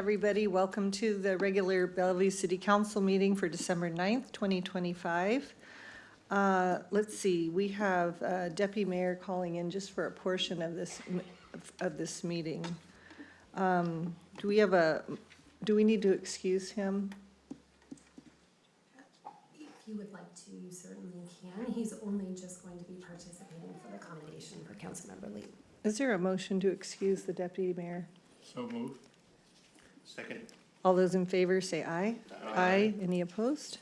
everybody. Welcome to the regular Bellevue City Council meeting for December 9th, 2025. Let's see, we have Deputy Mayor calling in just for a portion of this meeting. Do we need to excuse him? If you would like to, you certainly can. He's only just going to be participating for the commendation for Councilmember Lee. Is there a motion to excuse the Deputy Mayor? So moved. Second. All those in favor say aye. Aye. Any opposed?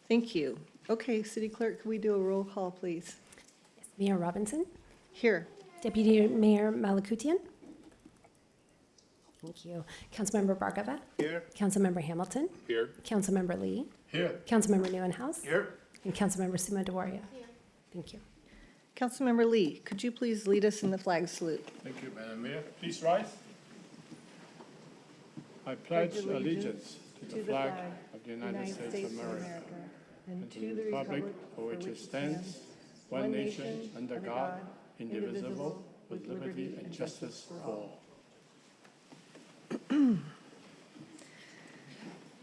Thank you. Okay, City Clerk, can we do a roll call, please? Yes. Mayor Robinson, Here. Deputy Mayor Malakutian. Thank you. Councilmember Bargava. Here. Councilmember Hamilton. Here. Councilmember Lee. Here. Councilmember Neuenhouse. Here. And Councilmember Suma Dewaria. Here. Thank you. Councilmember Lee, could you please lead us in the flag salute? Thank you, Madam Mayor. Please rise. I pledge allegiance to the flag of the United States of America and to the republic for which it stands, one nation, under God, indivisible, with liberty and justice for all.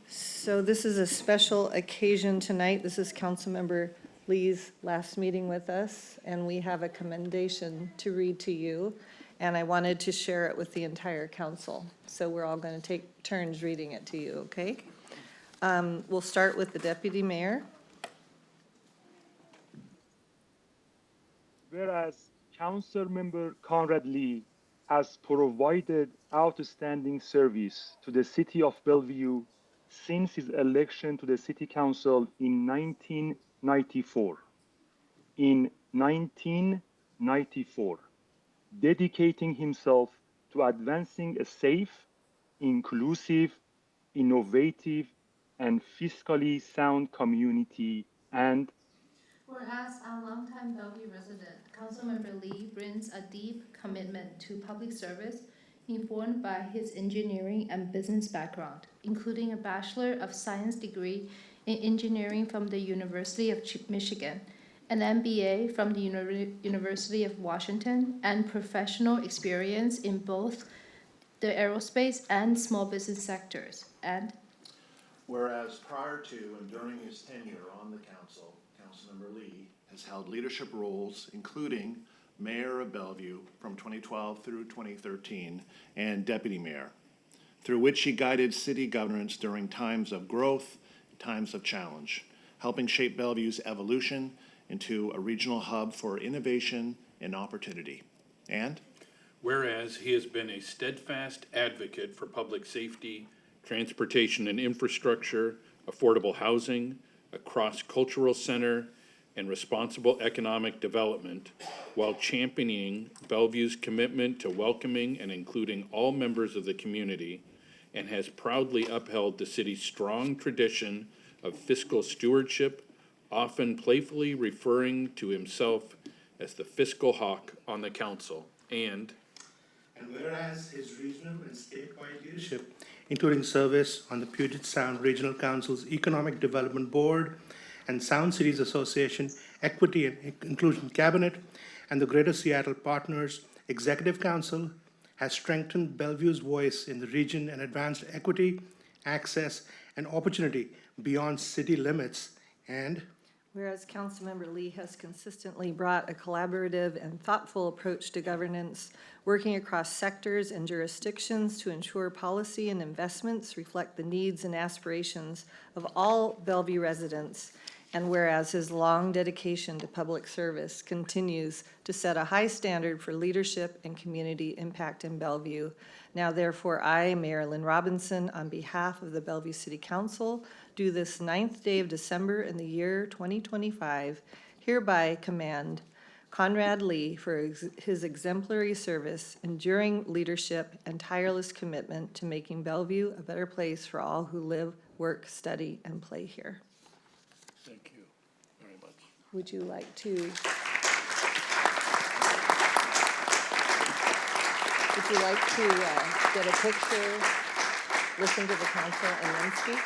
So this is a special occasion tonight. This is Councilmember Lee's last meeting with us, and we have a commendation to read to you, and I wanted to share it with the entire council. So we're all going to take turns reading it to you, okay? We'll start with the Deputy Mayor. Whereas Councilmember Conrad Lee has provided outstanding service to the city of Bellevue since his election to the City Council in 1994. In 1994, dedicating himself to advancing a safe, inclusive, innovative, and fiscally sound community, and whereas our longtime Bellevue resident, Councilmember Lee, brings a deep commitment to public service, informed by his engineering and business background, including a Bachelor of Science degree in engineering from the University of Michigan, an MBA from the University of Washington, and professional experience in both the aerospace and small business sectors. And whereas prior to and during his tenure on the council, Councilmember Lee has held leadership roles, including Mayor of Bellevue from 2012 through 2013 and Deputy Mayor, through which he guided city governance during times of growth, times of challenge, helping shape Bellevue's evolution into a regional hub for innovation and opportunity. And whereas he has been a steadfast advocate for public safety, transportation and infrastructure, affordable housing, a cross-cultural center, and responsible economic development, while championing Bellevue's commitment to welcoming and including all members of the community, and has proudly upheld the city's strong tradition of fiscal stewardship, often playfully referring to himself as the fiscal hawk on the council. And whereas his regional and statewide leadership, including service on the Puget Sound Regional Council's Economic Development Board and Sound Cities Association Equity and Inclusion Cabinet and the Greater Seattle Partners Executive Council, has strengthened Bellevue's voice in the region and advanced equity, access, and opportunity beyond city limits. And whereas Councilmember Lee has consistently brought a collaborative and thoughtful approach to governance, working across sectors and jurisdictions to ensure policy and investments reflect the needs and aspirations of all Bellevue residents. And whereas his long dedication to public service continues to set a high standard for leadership and community impact in Bellevue. Now therefore I, Mayor Lynn Robinson, on behalf of the Bellevue City Council, do this 9th day of December in the year 2025, hereby commend Conrad Lee for his exemplary service, enduring leadership, and tireless commitment to making Bellevue a better place for all who live, work, study, and play here. thank you very much. Would you like to get a picture, listen to the council, and then speak?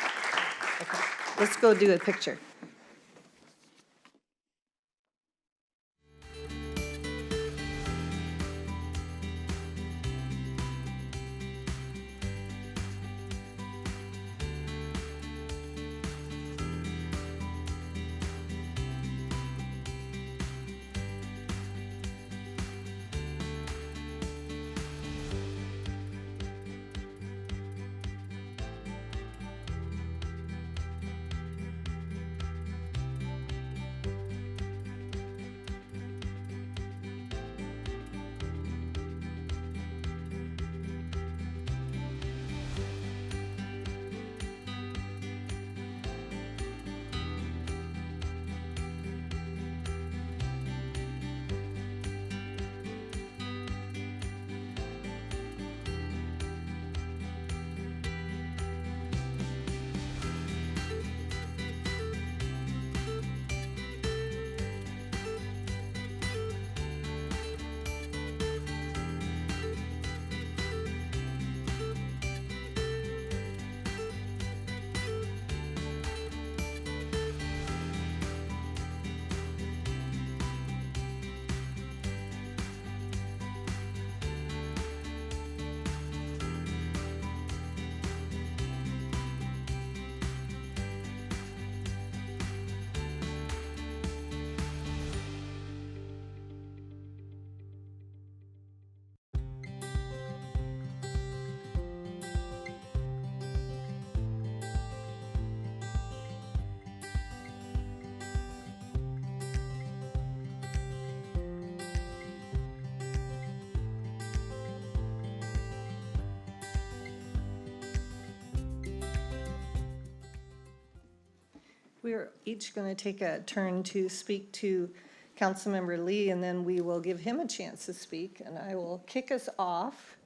Okay, let's go do a picture. We are each going to take a turn to speak to Councilmember Lee, and then we will give him a chance to speak, and I will kick us off.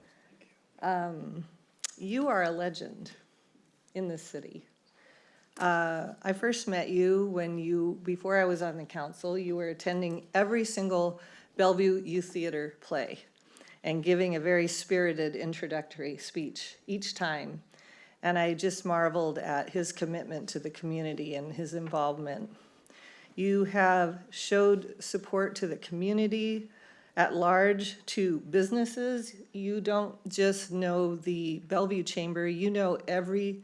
You are a legend in this city. I first met you before I was on the council, you were attending every single Bellevue Youth Theater play and giving a very spirited introductory speech each time. And I just marveled at his commitment to the community and his involvement. You have showed support to the community at large, to businesses. You don't just know the Bellevue Chamber, you know every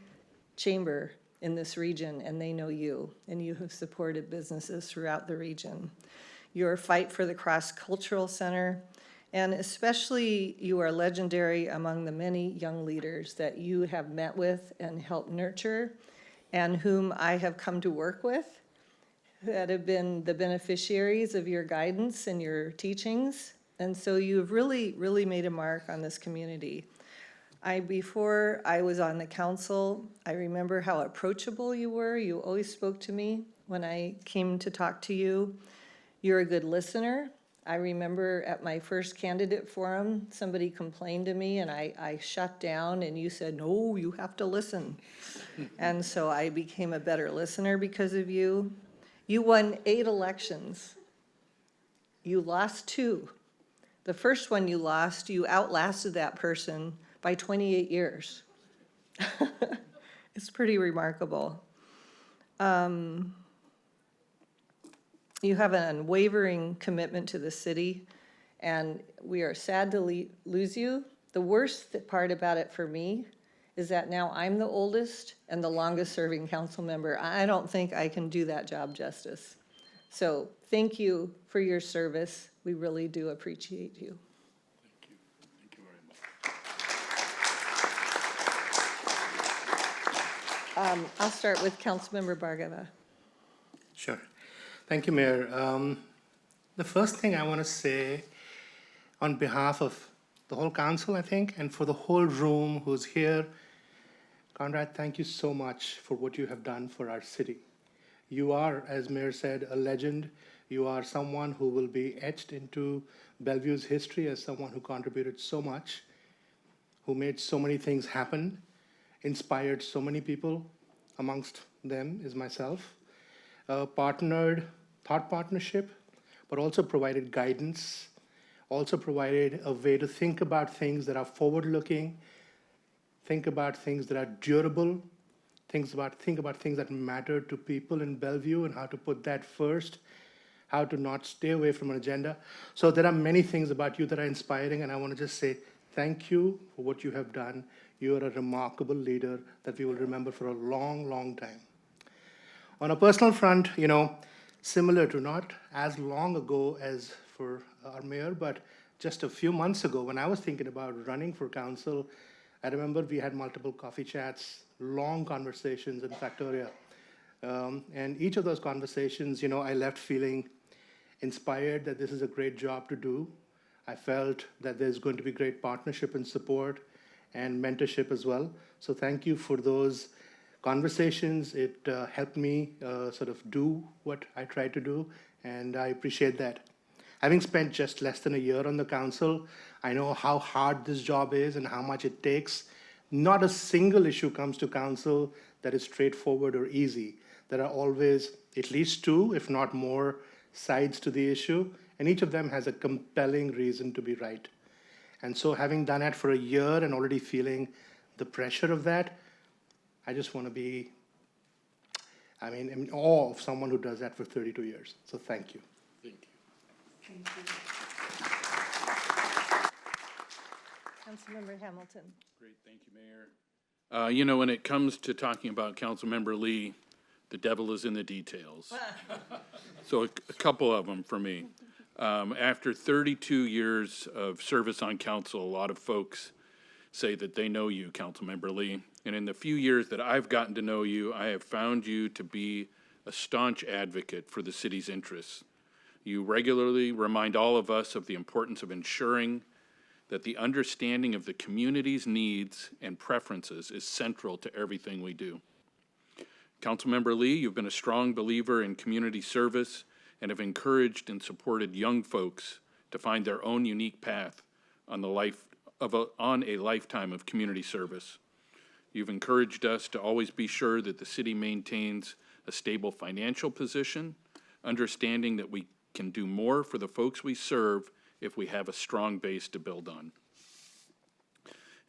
chamber in this region, and they know you, and you have supported businesses throughout the region. Your fight for the Cross-Cultural Center, and especially you are legendary among the many young leaders that you have met with and helped nurture, and whom I have come to work with, that have been the beneficiaries of your guidance and your teachings. And so you've really, really made a mark on this community. Before I was on the council, I remember how approachable you were. You always spoke to me when I came to talk to you. You're a good listener. I remember at my first candidate forum, somebody complained to me and I shut down and you said, no, you have to listen. And so I became a better listener because of you. You won 8 elections. You lost 2. The first one you lost, you outlasted that person by 28 years. It's pretty remarkable. You have an unwavering commitment to the city, and we are sad to lose you. The worst part about it for me is that now I'm the oldest and the longest-serving council member. I don't think I can do that job justice. So thank you for your service. We really do appreciate you. Thank you. Thank you very much. I'll start with Councilmember Bhargava. Sure. Thank you, Mayor. The first thing I want to say on behalf of the whole council, I think, and for the whole room who's here, Conrad, thank you so much for what you have done for our city. You are, as Mayor said, a legend. You are someone who will be etched into Bellevue's history as someone who contributed so much, who made so many things happen, inspired so many people. Amongst them is myself. Partnered, thought partnership, but also provided guidance, also provided a way to think about things that are forward-looking, think about things that are durable, think about things that matter to people in Bellevue and how to put that first, how to not stay away from an agenda. So there are many things about you that are inspiring, and I want to just say thank you for what you have done. You are a remarkable leader that we will remember for a long, long time. On a personal front, similar to not as long ago as for our mayor, but just a few months ago when I was thinking about running for council, I remember we had multiple coffee chats, long conversations in Factoria. And each of those conversations, I left feeling inspired that this is a great job to do. I felt that there's going to be great partnership and support and mentorship as well. So thank you for those conversations. It helped me sort of do what I tried to do, and I appreciate that. Having spent just less than a year on the council, I know how hard this job is and how much it takes. Not a single issue comes to council that is straightforward or easy. There are always at least 2, if not more, sides to the issue, and each of them has a compelling reason to be right. And so having done that for a year and already feeling the pressure of that, I just want to be, in awe of someone who does that for 32 years. So thank you. Thank you. Thank you. Councilmember Hamilton. Great, thank you, Mayor. When it comes to talking about Councilmember Lee, the devil is in the details. So a couple of them for me. After 32 years of service on council, a lot of folks say that they know you, Councilmember Lee. And in the few years that I've gotten to know you, I have found you to be a staunch advocate for the city's interests. You regularly remind all of us of the importance of ensuring that the understanding of the community's needs and preferences is central to everything we do. Councilmember Lee, you've been a strong believer in community service and have encouraged and supported young folks to find their own unique path on a lifetime of community service. You've encouraged us to always be sure that the city maintains a stable financial position, understanding that we can do more for the folks we serve if we have a strong base to build on.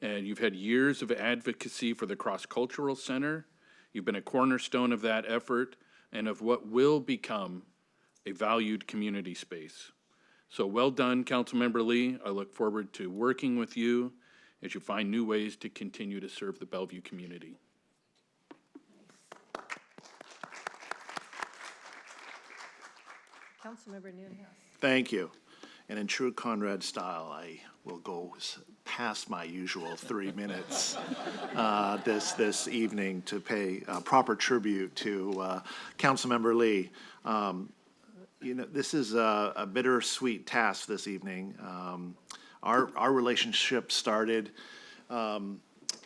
And you've had years of advocacy for the Cross-Cultural Center. You've been a cornerstone of that effort and of what will become a valued community space. So well done, Councilmember Lee. I look forward to working with you as you find new ways to continue to serve the Bellevue community. Councilmember Nunez. Thank you. And in true Conrad style, I will go past my usual 3 minutes this evening to pay proper tribute to Councilmember Lee. This is a bittersweet task this evening. Our relationship started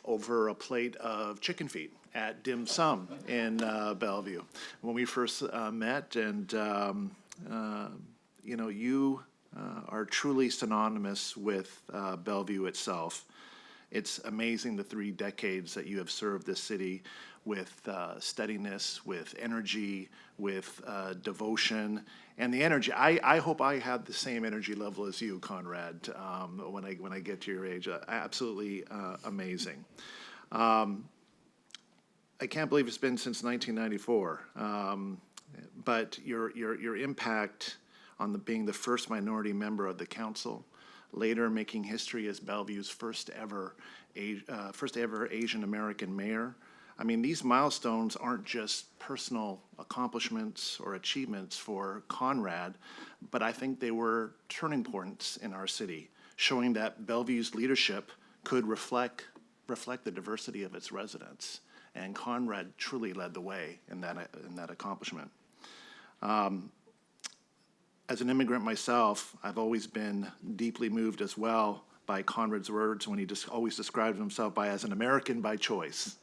over a plate of chicken feet at Dim Sum in Bellevue when we first met, and you are truly synonymous with Bellevue itself. It's amazing the 3 decades that you have served this city with steadiness, with energy, with devotion, and the energy. I hope I have the same energy level as you, Conrad, when I get to your age. Absolutely amazing. I can't believe it's been since 1994, but your impact on being the first minority member of the council, later making history as Bellevue's first ever Asian American mayor. I mean, these milestones aren't just personal accomplishments or achievements for Conrad, but I think they were turning points in our city, showing that Bellevue's leadership could reflect the diversity of its residents. And Conrad truly led the way in that accomplishment. As an immigrant myself, I've always been deeply moved as well by Conrad's words when he always described himself as an American by choice.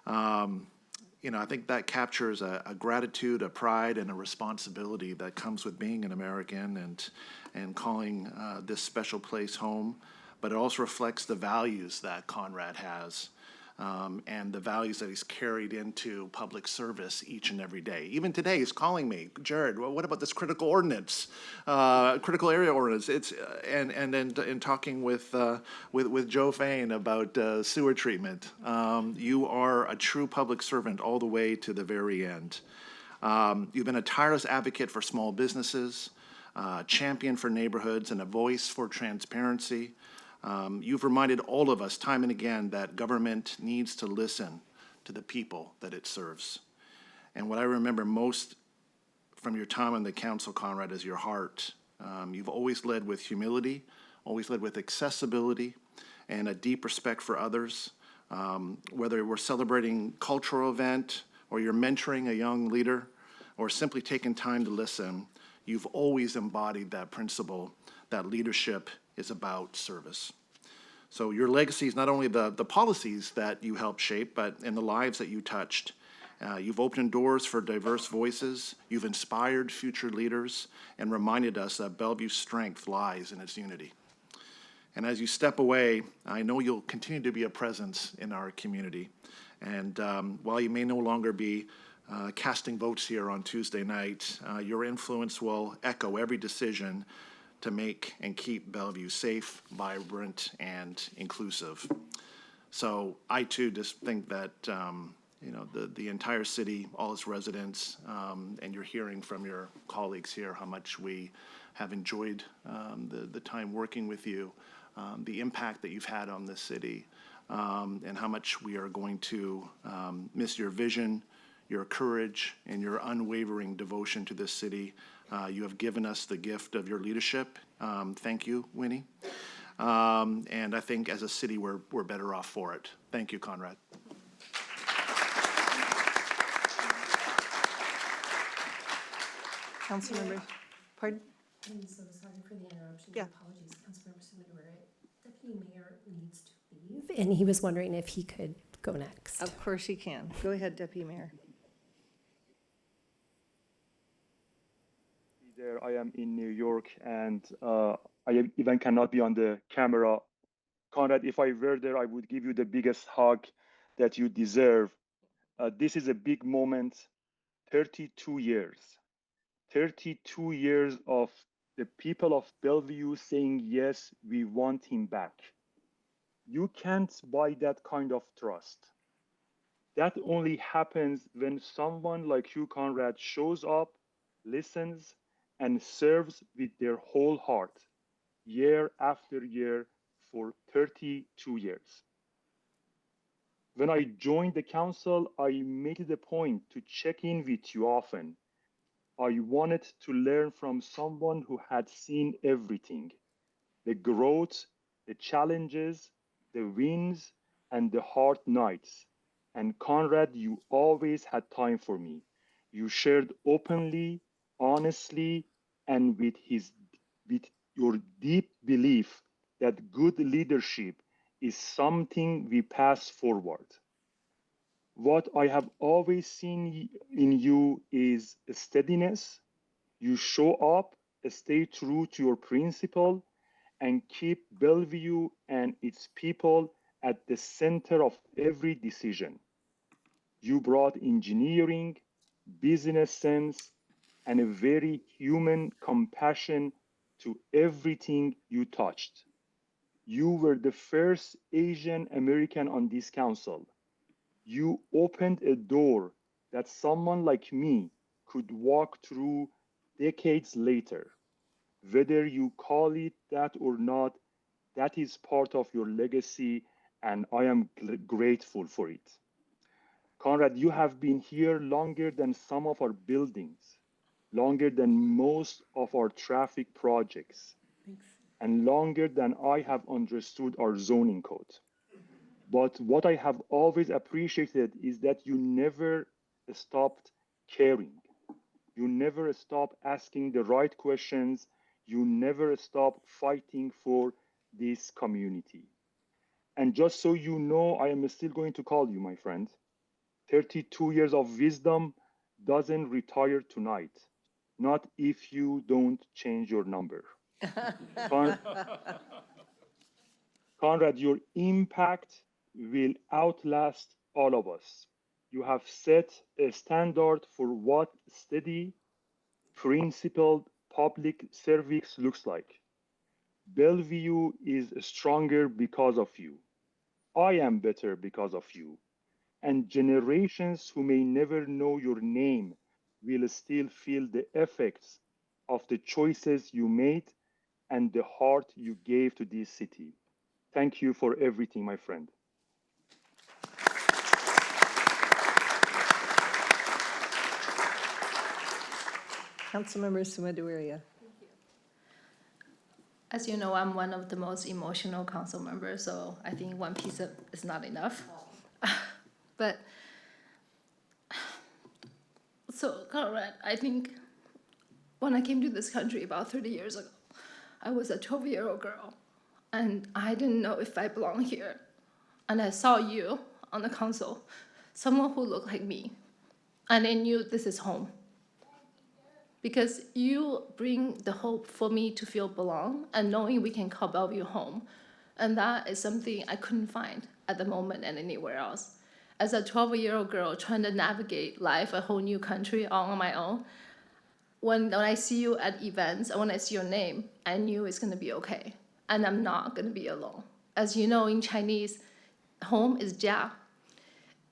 I think that captures a gratitude, a pride, and a responsibility that comes with being an American and calling this special place home. But it also reflects the values that Conrad has. And the values that he's carried into public service each and every day. Even today, he's calling me, Jared, well, what about this critical area ordinance? And then talking with Joe Fain about sewer treatment. You are a true public servant all the way to the very end. You've been a tireless advocate for small businesses, champion for neighborhoods, and a voice for transparency. You've reminded all of us time and again that government needs to listen to the people that it serves. And what I remember most from your time on the council, Conrad, is your heart. You've always led with humility, always led with accessibility, and a deep respect for others. Whether we're celebrating a cultural event, or you're mentoring a young leader, or simply taking time to listen, you've always embodied that principle that leadership is about service. So your legacy is not only the policies that you helped shape, but in the lives that you touched. You've opened doors for diverse voices, you've inspired future leaders, and reminded us that Bellevue's strength lies in its unity. And as you step away, I know you'll continue to be a presence in our community. And while you may no longer be casting votes here on Tuesday night, your influence will echo every decision to make and keep Bellevue safe, vibrant, and inclusive. So I too just think that the entire city, all its residents, and you're hearing from your colleagues here how much we have enjoyed the time working with you, the impact that you've had on this city, and how much we are going to miss your vision, your courage, and your unwavering devotion to this city. You have given us the gift of your leadership. Thank you, Winnie. And I think as a city, we're better off for it. Thank you, Conrad. Councilmember, pardon? I'm so sorry for the interruption. Yeah. Apologies, Councilmember Sumidore. Deputy Mayor needs to leave, and he was wondering if he could go next. Of course you can. Go ahead, Deputy Mayor. there. I am in New York, and even cannot be on the camera. Conrad, if I were there, I would give you the biggest hug that you deserve. This is a big moment. 32 years. 32 years of the people of Bellevue saying, yes, we want him back. You can't buy that kind of trust. That only happens when someone like you, Conrad, shows up, listens, and serves with their whole heart, year after year, for 32 years. When I joined the council, I made it a point to check in with you often. I wanted to learn from someone who had seen everything, the growth, the challenges, the wins, and the hard nights. And Conrad, you always had time for me. You shared openly, honestly, and with your deep belief that good leadership is something we pass forward. What I have always seen in you is steadiness. You show up, stay true to your principle, and keep Bellevue and its people at the center of every decision. You brought engineering, business sense, and a very human compassion to everything you touched. You were the first Asian American on this council. You opened a door that someone like me could walk through decades later. Whether you call it that or not, that is part of your legacy, and I am grateful for it. Conrad, you have been here longer than some of our buildings, longer than most of our traffic projects, and longer than I have understood our zoning code. But what I have always appreciated is that you never stopped caring. You never stopped asking the right questions. You never stopped fighting for this community. And just so you know, I am still going to call you, my friend. 32 years of wisdom doesn't retire tonight, not if you don't change your number. Con- Conrad, your impact will outlast all of us. You have set a standard for what steady, principled public service looks like. Bellevue is stronger because of you. I am better because of you. And generations who may never know your name will still feel the effects of the choices you made and the heart you gave to this city. Thank you for everything, my friend. Councilmember Sumaduria. As you know, I'm one of the most emotional council members, so I think one piece is not enough. But, so Conrad, I think when I came to this country about 30 years ago, I was a 12-year-old girl, and I didn't know if I belonged here. And I saw you on the council, someone who looked like me, and I knew this is home. Because you bring the hope for me to feel belong and knowing we can call Bellevue home. And that is something I couldn't find at the moment and anywhere else. As a 12-year-old girl trying to navigate life, a whole new country all on my own, when I see you at events and when I see your name, I knew it's gonna be okay. And I'm not gonna be alone. As you know, in Chinese, home is jia.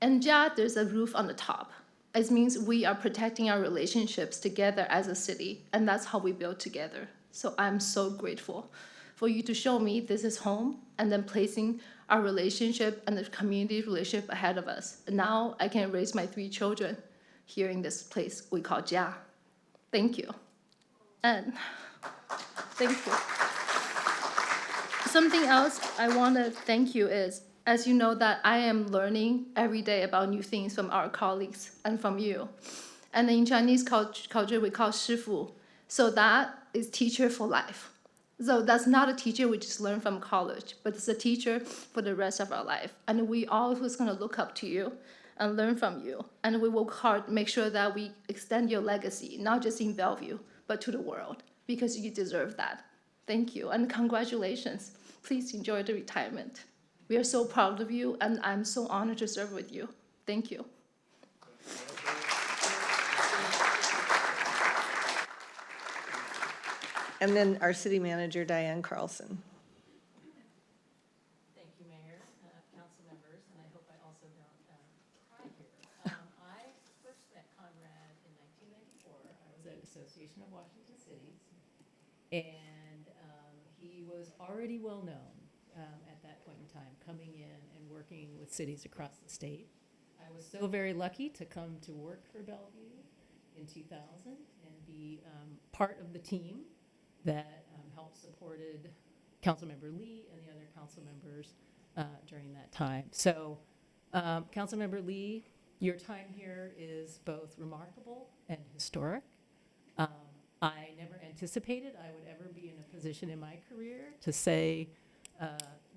And jia, there's a roof on the top. It means we are protecting our relationships together as a city, and that's how we build together. So I'm so grateful for you to show me this is home, and then placing our relationship and the community relationship ahead of us. And now I can raise my 3 children here in this place we call Jia. Thank you. And thank you. Something else I want to thank you is, as you know, that I am learning every day about new things from our colleagues and from you. And in Chinese culture, we call 师傅. So that is teacher for life. So that's not a teacher we just learn from college, but it's a teacher for the rest of our life. And we always gonna look up to you and learn from you. And we work hard to make sure that we extend your legacy, not just in Bellevue, but but to the world, because you deserve that. Thank you, and congratulations. Please enjoy the retirement. We are so proud of you, and I'm so honored to serve with you. Thank you. And then our city manager, Diane Carlson. Thank you, Mayor, council members, and I hope I also don't cry here. I first met Conrad in 1994. I was at Association of Washington Cities, and he was already well-known at that point in time, coming in and working with cities across the state. I was so very lucky to come to work for Bellevue in 2000 and be part of the team that helped supported Councilmember Lee and the other council members during that time. So, Councilmember Lee, your time here is both remarkable and historic. I never anticipated I would ever be in a position in my career to say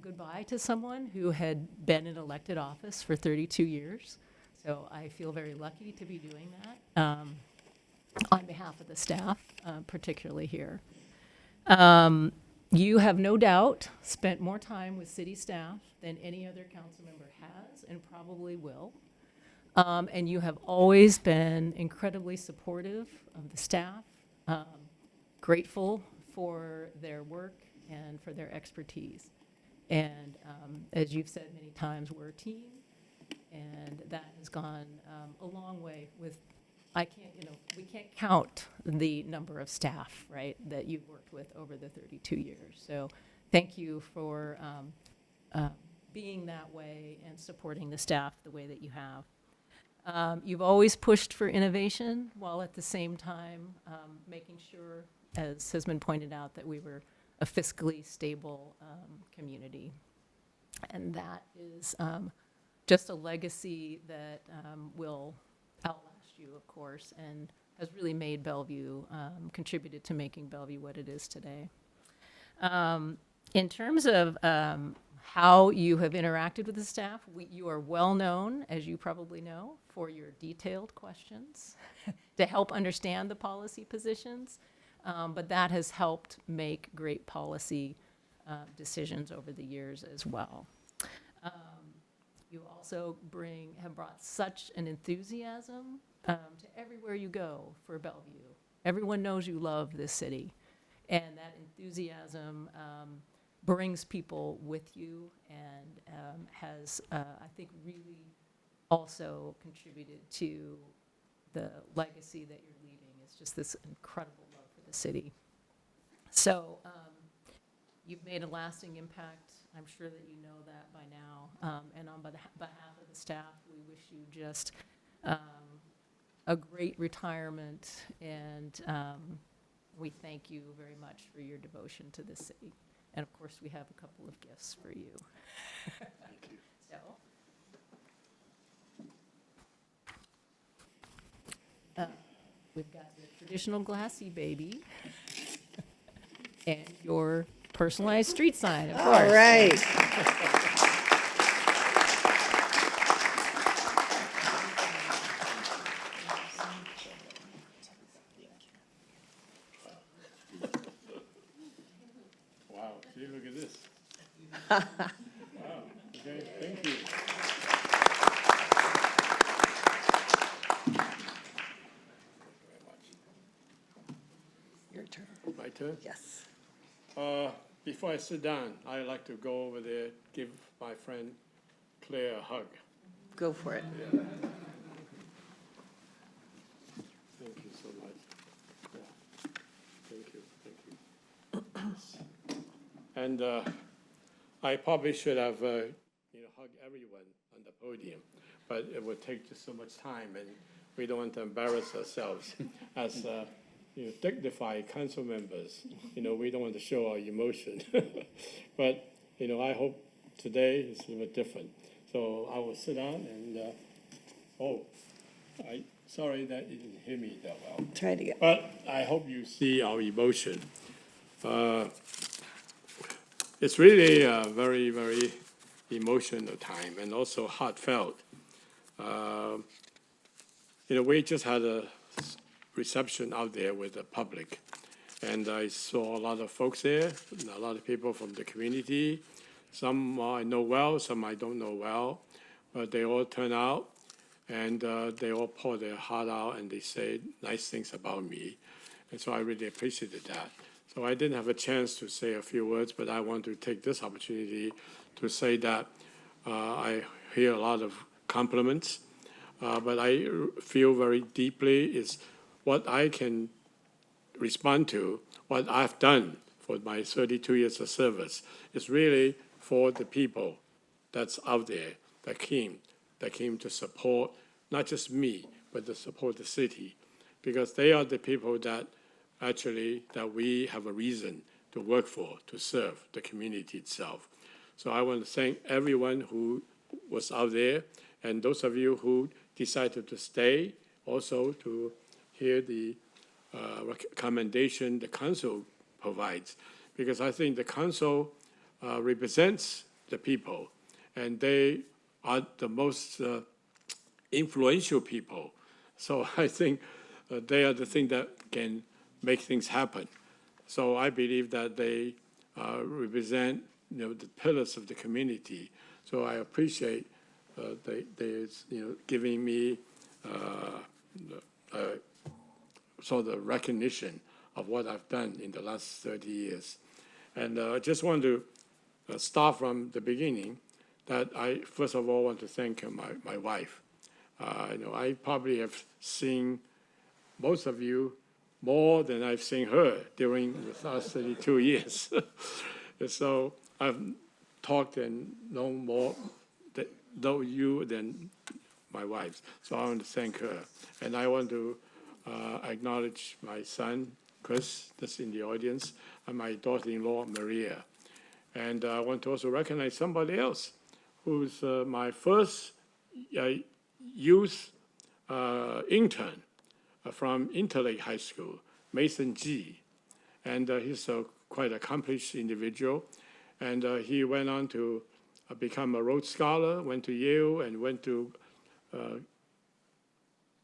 goodbye to someone who had been in elected office for 32 years. So I feel very lucky to be doing that on behalf of the staff, particularly here. You have no doubt spent more time with city staff than any other council member has and probably will. And you have always been incredibly supportive of the staff, grateful for their work and for their expertise. And as you've said many times, we're a team, and that has gone a long way with we can't count the number of staff, right, that you've worked with over the 32 years. So thank you for being that way and supporting the staff the way that you have. You've always pushed for innovation while at the same time making sure, as has been pointed out, that we were a fiscally stable community. And that is just a legacy that will outlast you, of course, and has really made Bellevue, contributed to making Bellevue what it is today. In terms of how you have interacted with the staff, you are well known, as you probably know, for your detailed questions to help understand the policy positions, but that has helped make great policy decisions over the years as well. You also have brought such an enthusiasm to everywhere you go for Bellevue. Everyone knows you love this city, and that enthusiasm brings people with you and has, I think, really also contributed to the legacy that you're leaving. It's just this incredible love for the city. So you've made a lasting impact. I'm sure that you know that by now. And on behalf of the staff, we wish you just a great retirement, and we thank you very much for your devotion to this city. And of course, we have a couple of gifts for you. Thank you. So, we've got the traditional glassy baby and your personalized street sign, of course. All right. Wow, see, look at this. Wow, okay, thank you. Very much. Your turn. My turn? Yes. Before I sit down, I'd like to go over there, give my friend Claire a hug. Go for it. Thank you so much. Yeah. Thank you. And I probably should have, hugged everyone on the podium, but it would take just so much time, and we don't want to embarrass ourselves as dignified council members. We don't want to show our emotion. But, I hope today is a little bit different. So I will sit down and, sorry that you didn't hear me that well. Try it again. But I hope you see our emotion. It's really a very, very emotional time and also heartfelt. We just had a reception out there with the public. And I saw a lot of folks there, and a lot of people from the community. Some I know well, some I don't know well, but they all turn out, and they all pour their heart out, and they say nice things about me. And so I really appreciated that. So I didn't have a chance to say a few words, but I want to take this opportunity to say that I hear a lot of compliments, but I feel very deeply is what I can respond to, what I've done for my 32 years of service is really for the people that's out there that came to support not just me, but to support the city, because they are the people that actually that we have a reason to work for, to serve the community itself. So I want to thank everyone who was out there, and those of you who decided to stay, also to hear the recommendation the council provides, because I think the council represents the people, and they are the most influential people. So I think they are the thing that can make things happen. So I believe that they represent, the pillars of the community. So I appreciate they giving me sort of recognition of what I've done in the last 30 years. And I just want to start from the beginning, that I first of all want to thank my wife. I probably have seen most of you more than I've seen her during the last 32 years. So I've talked and known more know you than my wife. So I want to thank her. And I want to acknowledge my son, Chris, that's in the audience, and my daughter-in-law, Maria. And I want to also recognize somebody else who's my first youth intern from Interlake High School, Mason G. And he's a quite accomplished individual. And he went on to become a Rhodes Scholar, went to Yale, and went to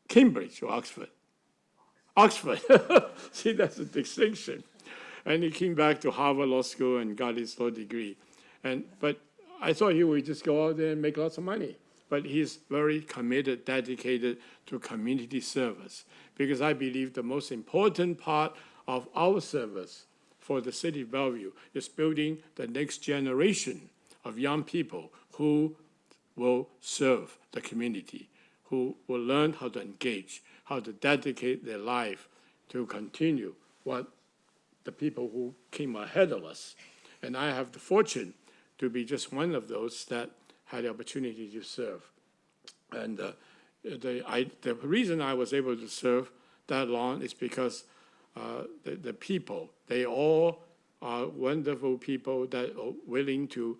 Cambridge or Oxford. Oxford. See, that's a distinction. And he came back to Harvard Law School and got his law degree. But I thought he would just go out there and make lots of money. But he's very committed, dedicated to community service, because I believe the most important part of our service for the city of Bellevue is building the next generation of young people who will serve the community, who will learn how to engage, how to dedicate their life to continue what the people who came ahead of us. And I have the fortune to be just one of those that had the opportunity to serve. And the reason I was able to serve that long is because the people, they all are wonderful people that are willing to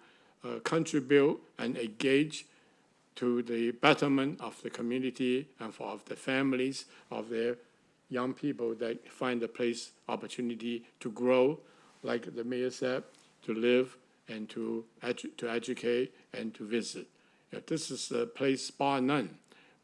contribute and engage to the betterment of the community and of the families of their young people that find a place, opportunity to grow, like the mayor said, to live and to educate and to visit. This is a place bar none.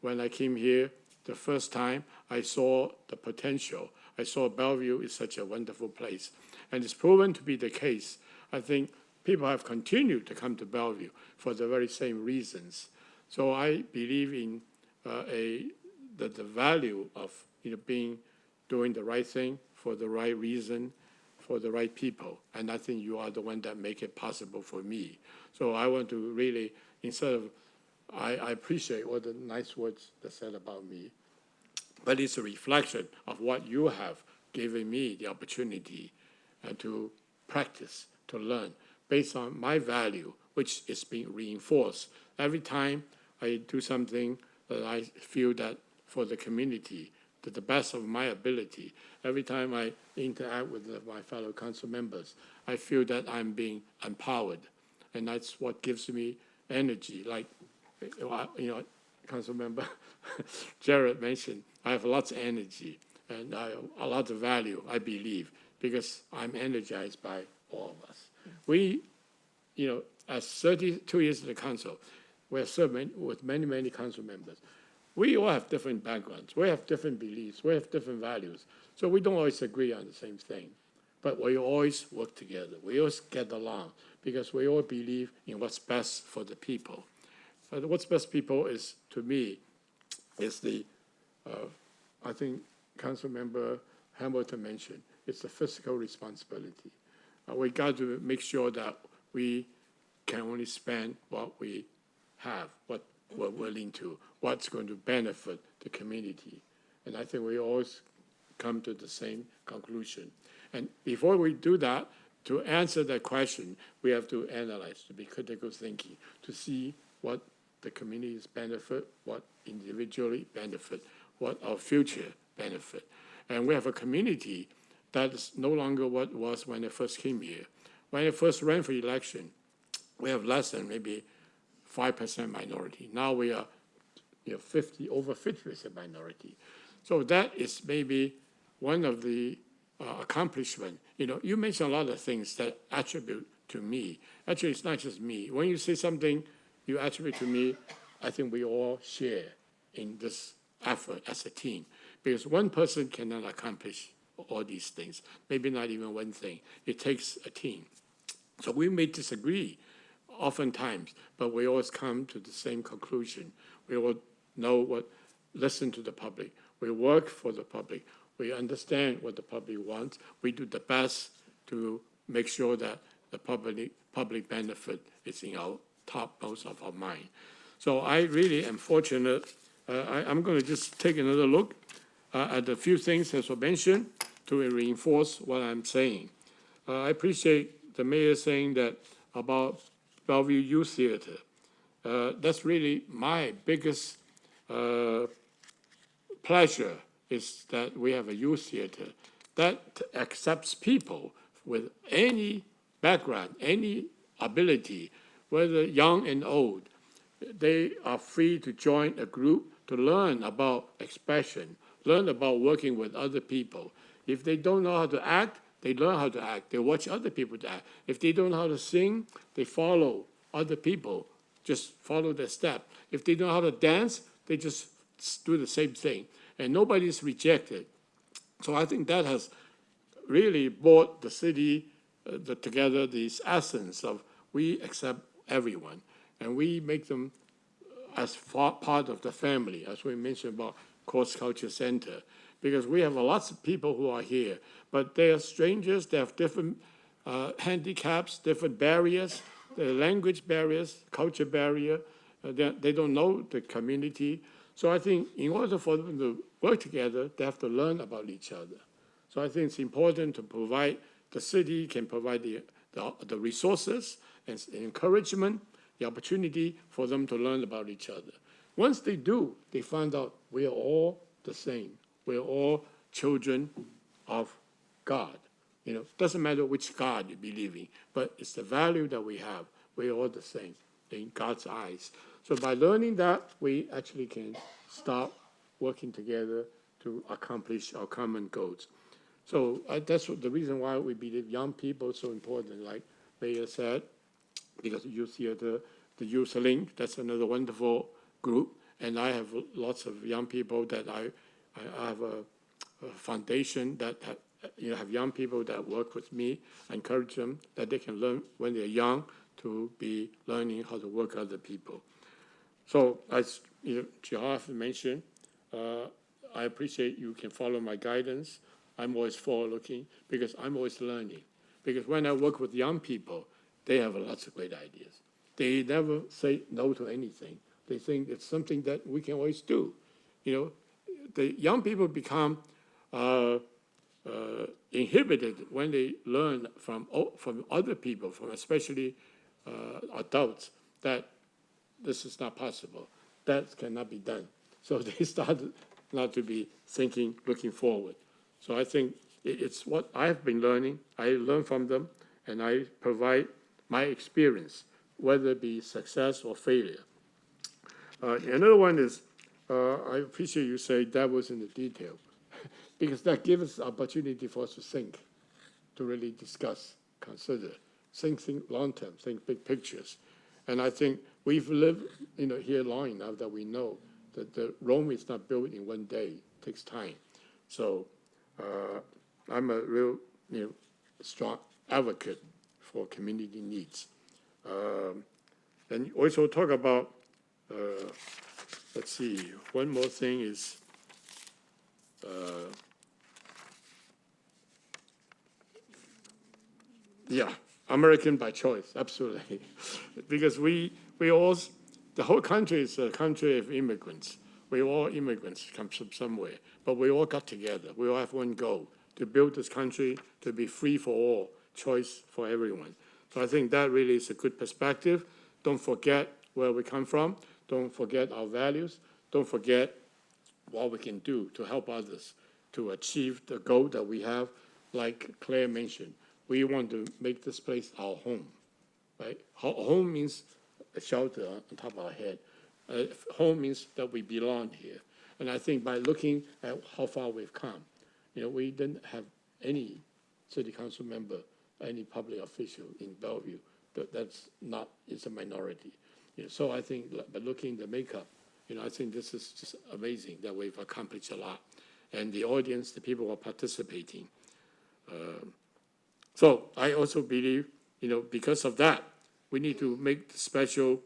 When I came here the first time, I saw the potential. I saw Bellevue is such a wonderful place. And it's proven to be the case. I think people have continued to come to Bellevue for the very same reasons. So I believe in the value of doing the right thing for the right reason, for the right people. And I think you are the one that make it possible for me. So I want to really, instead of, I appreciate all the nice words that said about me, but it's a reflection of what you have given me the opportunity to practice, to learn, based on my value, which is being reinforced. Every time I do something that I feel that for the community, to the best of my ability, every time I interact with my fellow council members, I feel that I'm being empowered. And that's what gives me energy. Like, Council Member Jared mentioned, I have lots of energy and a lot of value, I believe, because I'm energized by all of us. We, as 32 years in the council, we have served with many, many council members. we all have different backgrounds, we have different beliefs, we have different values, so we don't always agree on the same thing. But we always work together, we always get along, because we all believe in what's best for the people. What's best people is, to me, is I think Councilmember Hamilton mentioned, it's the fiscal responsibility. We got to make sure that we can only spend what we have, what we're willing to, what's going to benefit the community. And I think we always come to the same conclusion. And before we do that, to answer that question, we have to analyze, to be critical thinking, to see what the community's benefit, what individually benefit, what our future benefit. And we have a community that is no longer what it was when I first came here. When I first ran for election, we have less than maybe 5% minority. Now we are over 50% minority. So that is maybe one of the accomplishment. You mentioned a lot of things that attribute to me. Actually, it's not just me. When you say something you attribute to me, I think we all share in this effort as a team, because one person cannot accomplish all these things, maybe not even one thing. It takes a team. So we may disagree oftentimes, but we always come to the same conclusion. We all listen to the public. We work for the public. We understand what the public wants. We do the best to make sure that the public benefit is in our topmost of our mind. So I really am fortunate. I'm going to just take another look at a few things that were mentioned to reinforce what I'm saying. I appreciate the mayor saying that about Bellevue Youth Theater. That's really my biggest pleasure, is that we have a youth theater that accepts people with any background, any ability, whether young and old. They are free to join a group to learn about expression, learn about working with other people. If they don't know how to act, they learn how to act. They watch other people act. If they don't know how to sing, they follow other people, just follow their step. If they don't know how to dance, they just do the same thing. And nobody's rejected. So I think that has really brought the city together, this essence of we accept everyone, and we make them as part of the family, as we mentioned about Cross Culture Center, because we have lots of people who are here, but they are strangers, they have different handicaps, different barriers, the language barriers, culture barrier, they don't know the community. So I think in order for them to work together, they have to learn about each other. So I think it's important to provide, the city can provide the resources and encouragement, the opportunity for them to learn about each other. Once they do, they find out we are all the same. We're all children of God. Doesn't matter which God you believe in, but it's the value that we have. We're all the same in God's eyes. So by learning that, we actually can start working together to accomplish our common goals. So that's the reason why we believe young people are so important, like Mayor said, because the youth theater, the Youth Link, that's another wonderful group. And I have lots of young people that I have a foundation that have young people that work with me. I encourage them that they can learn when they're young to be learning how to work with other people. So as Jeff mentioned, I appreciate you can follow my guidance. I'm always forward-looking because I'm always learning. Because when I work with young people, they have lots of great ideas. They never say no to anything. They think it's something that we can always do. The young people become inhibited when they learn from other people, from especially adults, that this is not possible. That cannot be done. So they start not to be thinking, looking forward. So I think it's what I've been learning. I learn from them, and I provide my experience, whether it be success or failure. Another one is, I appreciate you say that was in the detail, because that gives us opportunity for us to think, to really discuss, consider, think long-term, think big pictures. And I think we've lived here long enough that we know the Rome is not built in one day, it takes time. So I'm a real, strong advocate for community needs. And also talk about, let's see, one more thing is, yeah, American by choice, absolutely. Because we all, the whole country is a country of immigrants. We all immigrants come from somewhere, but we all got together. We all have one goal, to build this country to be free for all, choice for everyone. So I think that really is a good perspective. Don't forget where we come from. Don't forget our values. Don't forget what we can do to help others to achieve the goal that we have. Like Claire mentioned, we want to make this place our home, right? Home means a shelter on top of our head. Home means that we belong here. And I think by looking at how far we've come, we didn't have any city council member, any public official in Bellevue. That's not, it's a minority. So I think by looking at the makeup, I think this is just amazing that we've accomplished a lot. And the audience, the people who are participating. So I also believe, because of that, we need to make special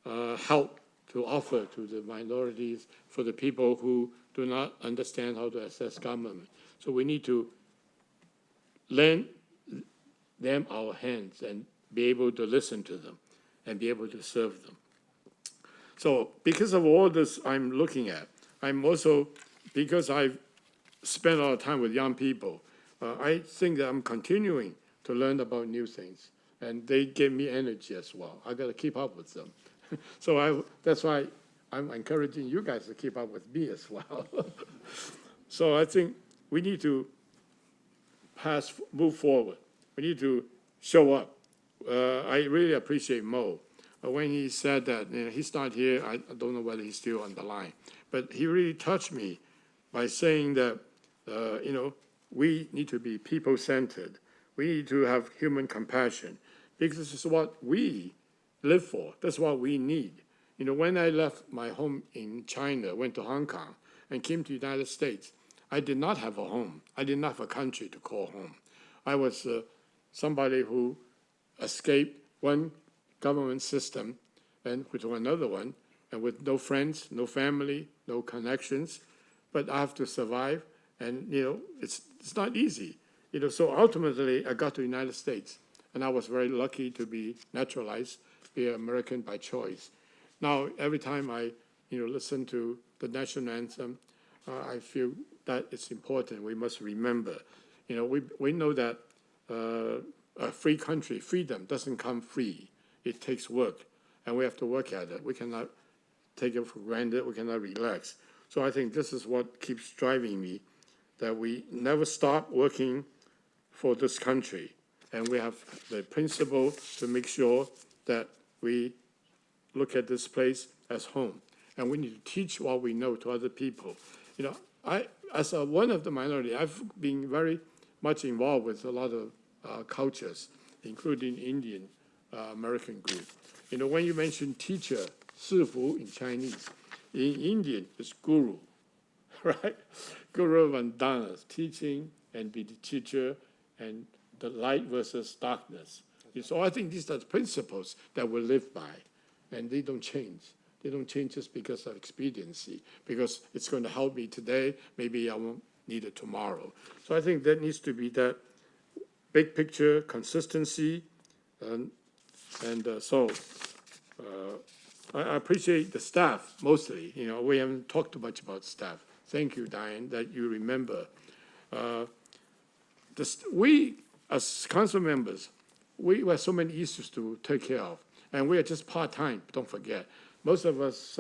help to offer to the minorities, for the people who do not understand how to access government. So we need to lend them our hands and be able to listen to them and be able to serve them. So because of all this I'm looking at, I'm also, because I've spent a lot of time with young people, I think that I'm continuing to learn about new things, and they give me energy as well. I got to keep up with them. So that's why I'm encouraging you guys to keep up with me as well. So I think we need to move forward. We need to show up. I really appreciate Mo. When he said that, he's not here, I don't know whether he's still on the line, but he really touched me by saying that, we need to be people-centered. We need to have human compassion, because this is what we live for. That's what we need. When I left my home in China, went to Hong Kong, and came to the United States, I did not have a home. I did not have a country to call home. I was somebody who escaped one government system and to another one, and with no friends, no family, no connections, but I have to survive, and it's not easy. So ultimately I got to the United States, and I was very lucky to be naturalized, be American by choice. Now every time I listen to the national anthem, I feel that it's important. We must remember, we know that a free country, freedom doesn't come free. It takes work, and we have to work at it. We cannot take it for granted. We cannot relax. So I think this is what keeps driving me, that we never stop working for this country. And we have the principle to make sure that we look at this place as home. And we need to teach what we know to other people. As one of the minority, I've been very much involved with a lot of cultures, including Indian American group. When you mention teacher, 师傅 in Chinese, in Indian it's guru, right? Guru Vandana, teaching and be the teacher, and the light versus darkness. So I think these are the principles that we live by, and they don't change. They don't change just because of expediency, because it's going to help me today, maybe I won't need it tomorrow. So I think there needs to be that big picture consistency, so I appreciate the staff mostly. We haven't talked too much about staff. Thank you, Diane, that you remember. We, as council members, we have so many issues to take care of, and we are just part-time, don't forget. Most of us,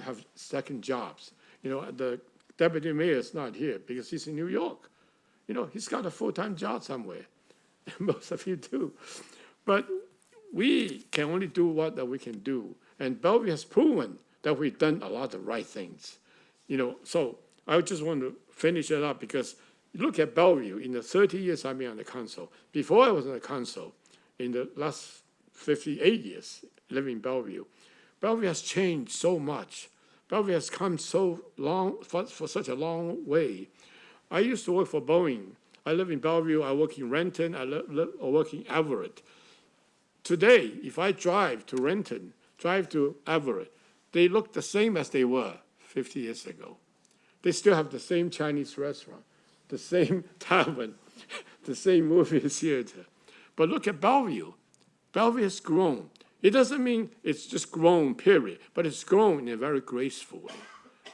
have second jobs. The deputy mayor is not here because he's in New York. He's got a full-time job somewhere. Most of you do. But we can only do what that we can do. And Bellevue has proven that we've done a lot of right things. So I just want to finish it up, because look at Bellevue in the 30 years I've been on the council. Before I was on the council, in the last 58 years living in Bellevue, Bellevue has changed so much Bellevue has come so long, for such a long way. I used to work for Boeing. I live in Bellevue, I work in Renton, I work in Everett. Today, if I drive to Renton, drive to Everett, they look the same as they were 50 years ago. They still have the same Chinese restaurant, the same tavern, the same movie theater. But look at Bellevue. Bellevue has grown. It doesn't mean it's just grown, period, but it's grown in a very graceful way,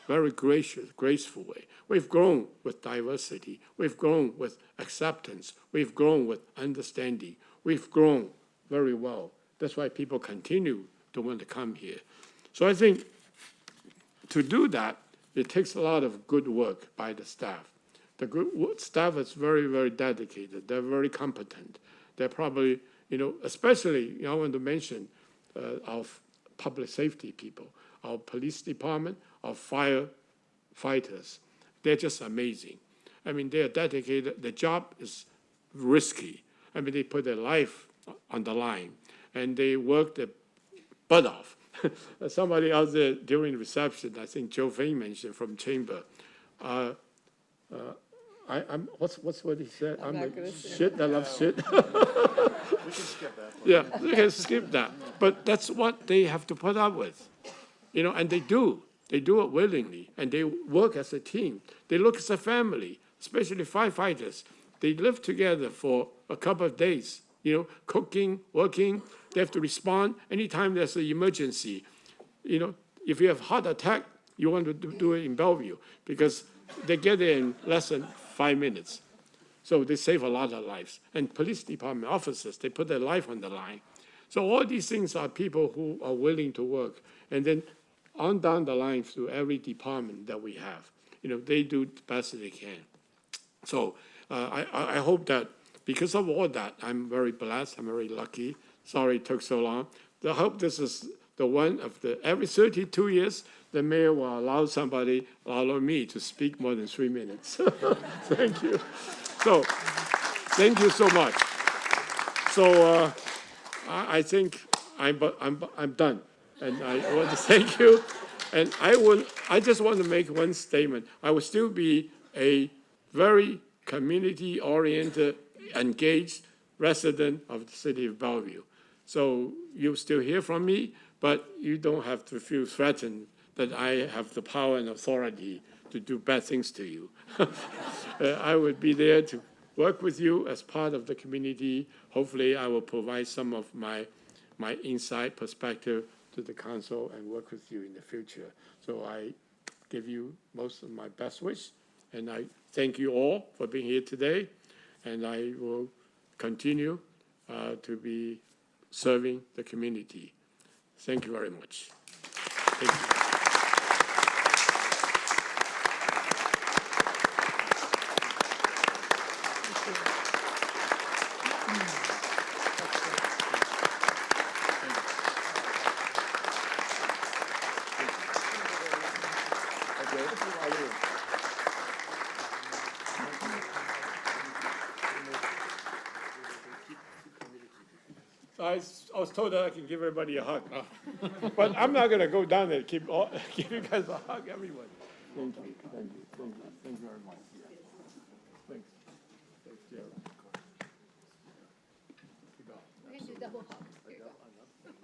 very gracious, graceful way. We've grown with diversity. We've grown with acceptance. We've grown with understanding. We've grown very well. That's why people continue to want to come here. So I think to do that, it takes a lot of good work by the staff. The staff is very, very dedicated. They're very competent. They're probably, especially, I want to mention our public safety people, our police department, our firefighters. They're just amazing. I mean, they are dedicated. The job is risky. I mean, they put their life on the line, and they work their butt off. Somebody out there during reception, I think Joe Fane mentioned from Chamber, what's what he said? I'm not a gonna say shit that loves shit. We can skip that. Yeah, they can skip that. But that's what they have to put up with, and they do. They do it willingly, and they work as a team. They look as a family, especially firefighters. They live together for a couple of days, cooking, working. They have to respond anytime there's an emergency. If you have heart attack, you want to do it in Bellevue because they get there in less than 5 minutes. So they save a lot of lives. And police department officers, they put their life on the line. So all these things are people who are willing to work. And then on down the line through every department that we have, they do the best they can. So I hope that because of all that, I'm very blessed, I'm very lucky. Sorry it took so long. I hope this is the one of every 32 years, the mayor will allow me to speak more than 3 minutes. Thank you. So, thank you so much. So, I think I'm done. And I want to thank you. And I just want to make one statement. I will still be a very community-oriented, engaged resident of the city of Bellevue. So you'll still hear from me, but you don't have to feel threatened that I have the power and authority to do bad things to you. I would be there to work with you as part of the community. Hopefully, I will provide some of my insight, perspective to the council and work with you in the future. So I give you most of my best wish, and I thank you all for being here today, and I will continue to be serving the community. Thank you very much. Thank you. I was told that I can give everybody a hug. But I'm not going to go down there and give you guys a hug, everyone. Thank you, thank you, thank you, thank you very much. Thanks. Thanks, Jerry. We can do double hug. Here you go.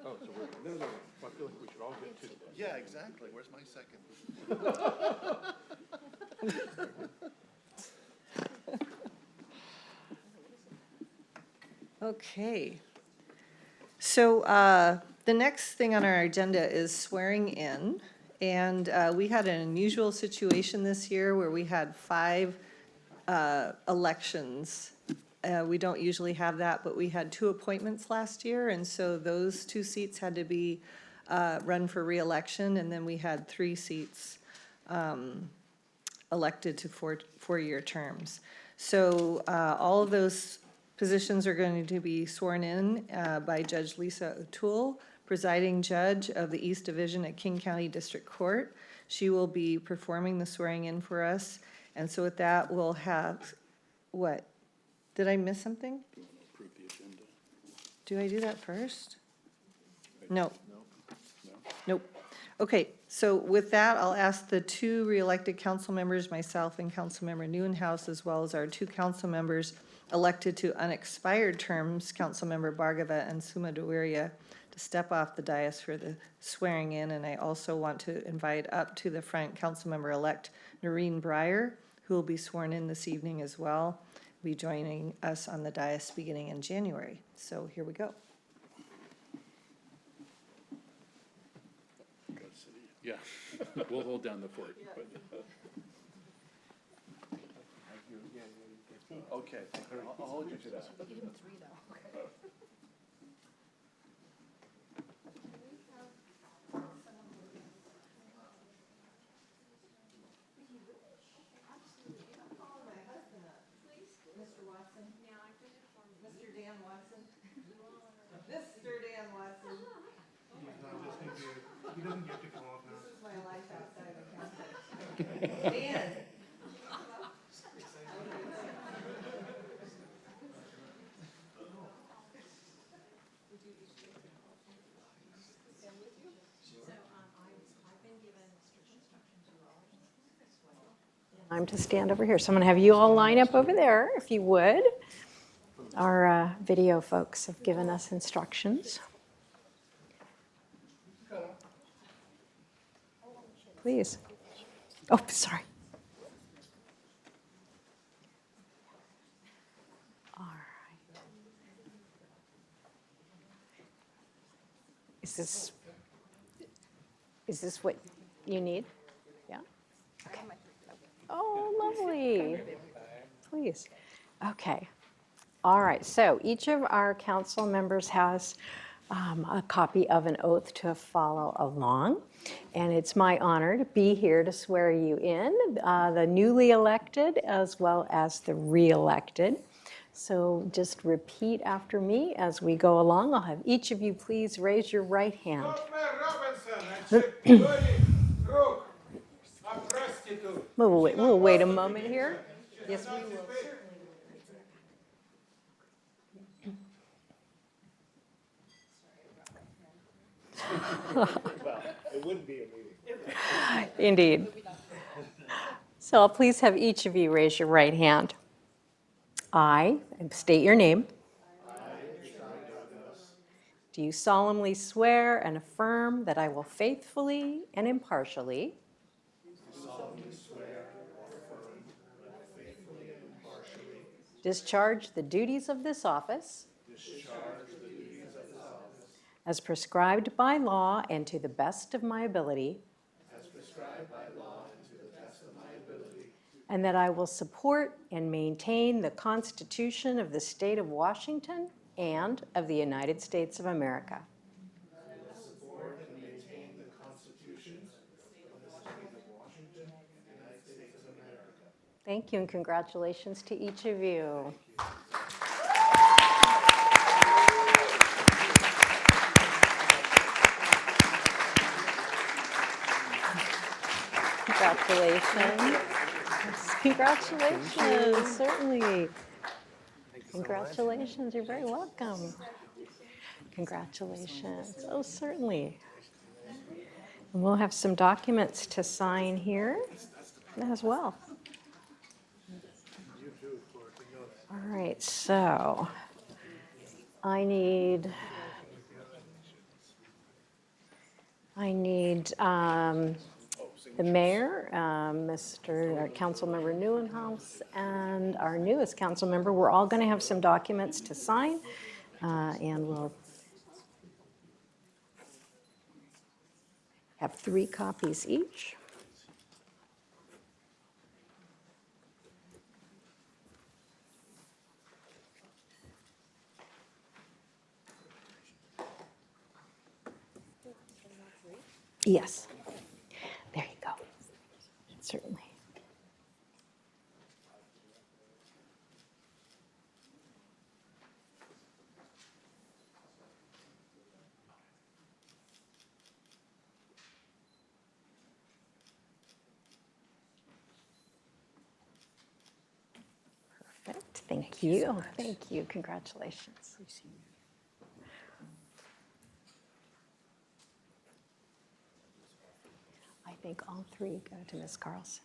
Oh, so no. I feel like we should all get two. Yeah, exactly. Where's my second? Okay. So the next thing on our agenda is swearing in. And we had an unusual situation this year where we had 5 elections. We don't usually have that, but we had 2 appointments last year. And so those 2 seats had to be run for reelection. And then we had 3 seats elected to 4-year terms. So all of those positions are going to be sworn in by Judge Lisa O'Toole, presiding judge of the East Division at King County District Court. She will be performing the swearing in for us. And so with that, we'll have, what? Did I miss something? Approve the agenda. Do I do that first? No. Nope. Okay, so with that, I'll ask the two re-elected council members, myself and Councilmember Nieuwenhuis, as well as our two council members elected to unexpired terms, Councilmember Bargava and Suma Deweria, to step off the dais for the swearing in. And I also want to invite up to the front Councilmember-elect Noreen Breyer, who will be sworn in this evening as well, be joining us on the dais beginning in January. So here we go. Yeah, we'll hold down the fort. Okay, I'll hold you to that. Mr. Watson? Mr. Dan Watson? Mr. Dan Watson? He's not listening to you. He doesn't get to come off now. This is my life outside the council. Dan? I'm to stand over here. So I'm going to have you all line up over there, if you would. Our video folks have given us instructions. Please. Oh, sorry. All right. Is this what you need? Yeah? Okay. Oh, lovely. Please. Okay. All right. So each of our council members has a copy of an oath to follow along. And it's my honor to be here to swear you in, the newly elected as well as the re-elected. So just repeat after me as we go along. I'll have each of you please raise your right hand. We'll wait a moment here. Yes, we will. It wouldn't be a meeting. Indeed. So I'll please have each of you raise your right hand. I, and state your name. Do you solemnly swear and affirm that I will faithfully and impartially discharge the duties of this office as prescribed by law and to the best of my ability, and that I will support and maintain the Constitution of the State of Washington and of the United States of America. Thank you, and congratulations to each of you. Congratulations. Congratulations, certainly. Congratulations, you're very welcome. Congratulations, oh, certainly. And we'll have some documents to sign here as well. All right, so I need the mayor, Mr. Councilmember Nieuwenhuis, and our newest council member. We're all going to have some documents to sign, and we'll have 3 copies each. Yes. There you go. Certainly. Perfect. Thank you. Thank you. Congratulations. think all three go to Ms. Carlson.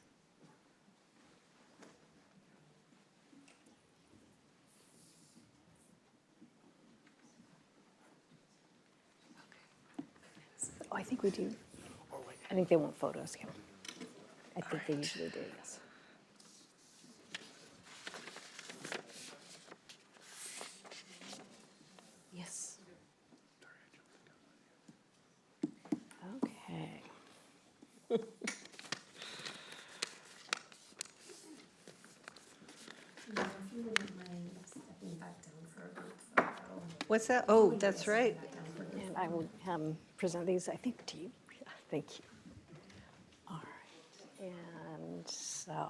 Oh, I think we do. I think they want photos, Kim. I think they usually do, yes. Yes. Okay. Now, if you wouldn't mind stepping back down for a group photo. What's that? Oh, that's right. Back down for a group And I will present these, I think, to you. Yeah, thank you. All right. And so,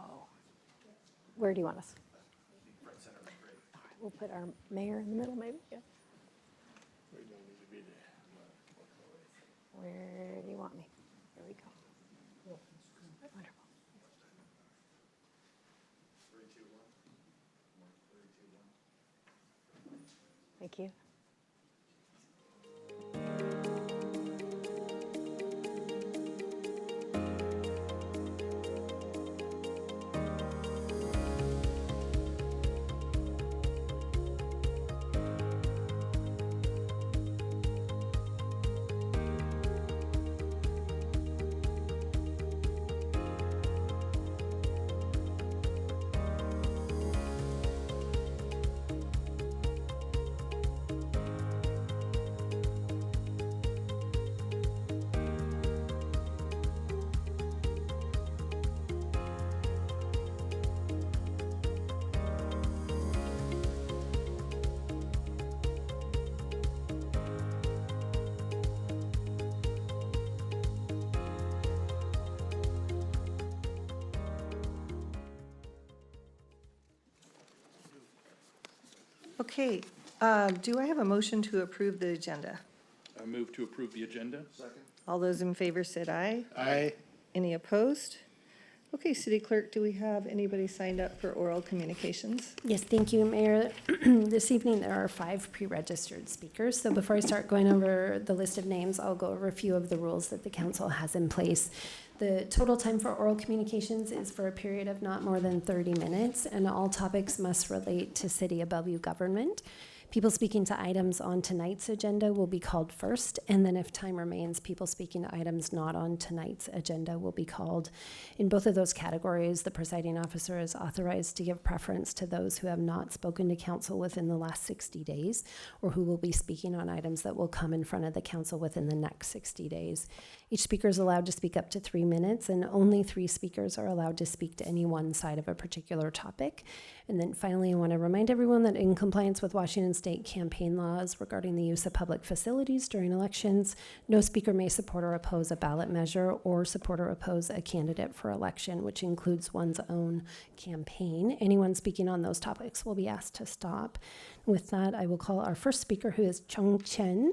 where do you want us? All right, we'll put our mayor in the middle, maybe. Yeah. Where do you want me? There we go. Wonderful. Thank you. Okay, do I have a motion to approve the agenda? I move to approve the agenda. All those in favor said aye. Aye. Any opposed? Okay, City Clerk, do we have anybody signed up for oral communications? Yes, thank you, Mayor. This evening, there are 5 pre-registered speakers. So before I start going over the list of names, I'll go over a few of the rules that the council has in place. The total time for oral communications is for a period of not more than 30 minutes, and all topics must relate to City of Bellevue government. People speaking to items on tonight's agenda will be called first, and then if time remains, people speaking to items not on tonight's agenda will be called. In both of those categories, the presiding officer is authorized to give preference to those who have not spoken to council within the last 60 days, or who will be speaking on items that will come in front of the council within the next 60 days. Each speaker is allowed to speak up to 3 minutes, and only 3 speakers are allowed to speak to any one side of a particular topic. And then finally, I want to remind everyone that in compliance with Washington State campaign laws regarding the use of public facilities during elections, no speaker may support or oppose a ballot measure or support or oppose a candidate for election, which includes one's own campaign. Anyone speaking on those topics will be asked to stop. With that, I will call our first speaker, who is Chung Chen.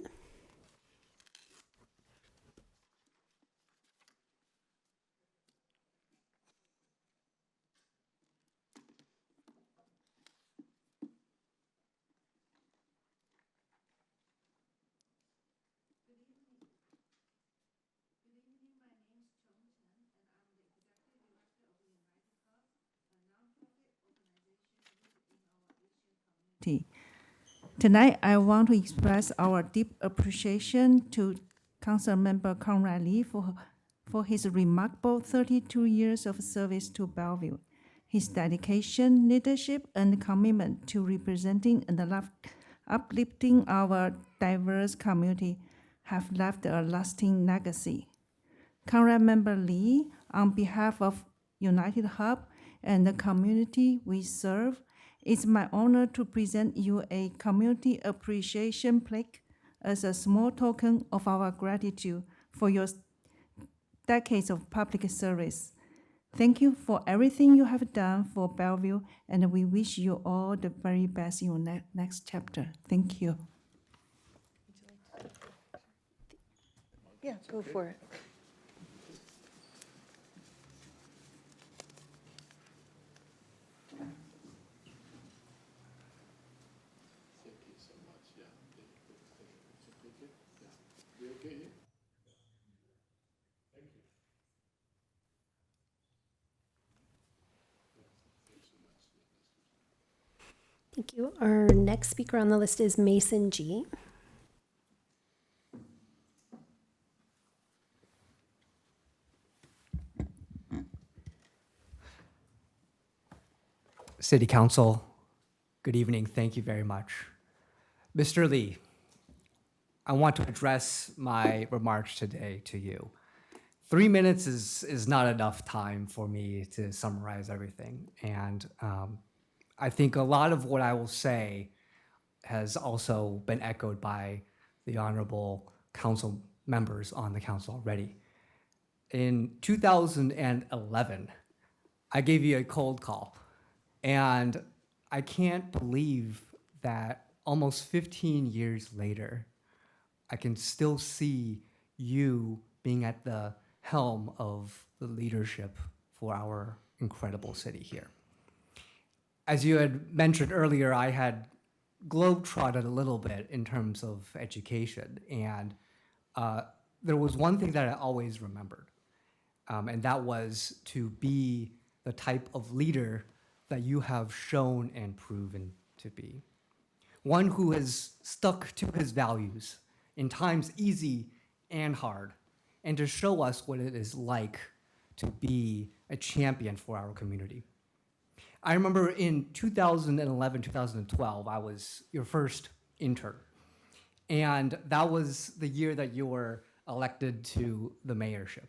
Tonight, I want to express our deep appreciation to Councilmember Conrad Lee for his remarkable 32 years of service to Bellevue. His dedication, leadership, and commitment to representing and uplifting our diverse community have left a lasting legacy. Conrad Member Lee, on behalf of United Hub and the community we serve, it's my honor to present you a community appreciation plaque as a small token of our gratitude for your decades of public service. Thank you for everything you have done for Bellevue, and we wish you all the very best in your next chapter. Thank you. Yeah, go for it. Thank you so much. Yeah. Thank you. Yeah. You okay? Thank you. Thank you. Our next speaker on the list is Mason G. City Council, good evening. Thank you very much. Mr. Lee, I want to address my remarks today to you. 3 minutes is not enough time for me to summarize everything. And I think a lot of what I will say has also been echoed by the honorable council members on the council already. In 2011, I gave you a cold call, and I can't believe that almost 15 years later, I can still see you being at the helm of the leadership for our incredible city here. As you had mentioned earlier, I had globetrotted a little bit in terms of education, and there was one thing that I always remembered, and that was to be the type of leader that you have shown and proven to be. One who has stuck to his values in times easy and hard, and to show us what it is like to be a champion for our community. I remember in 2011, 2012, I was your first intern. And that was the year that you were elected to the mayorship.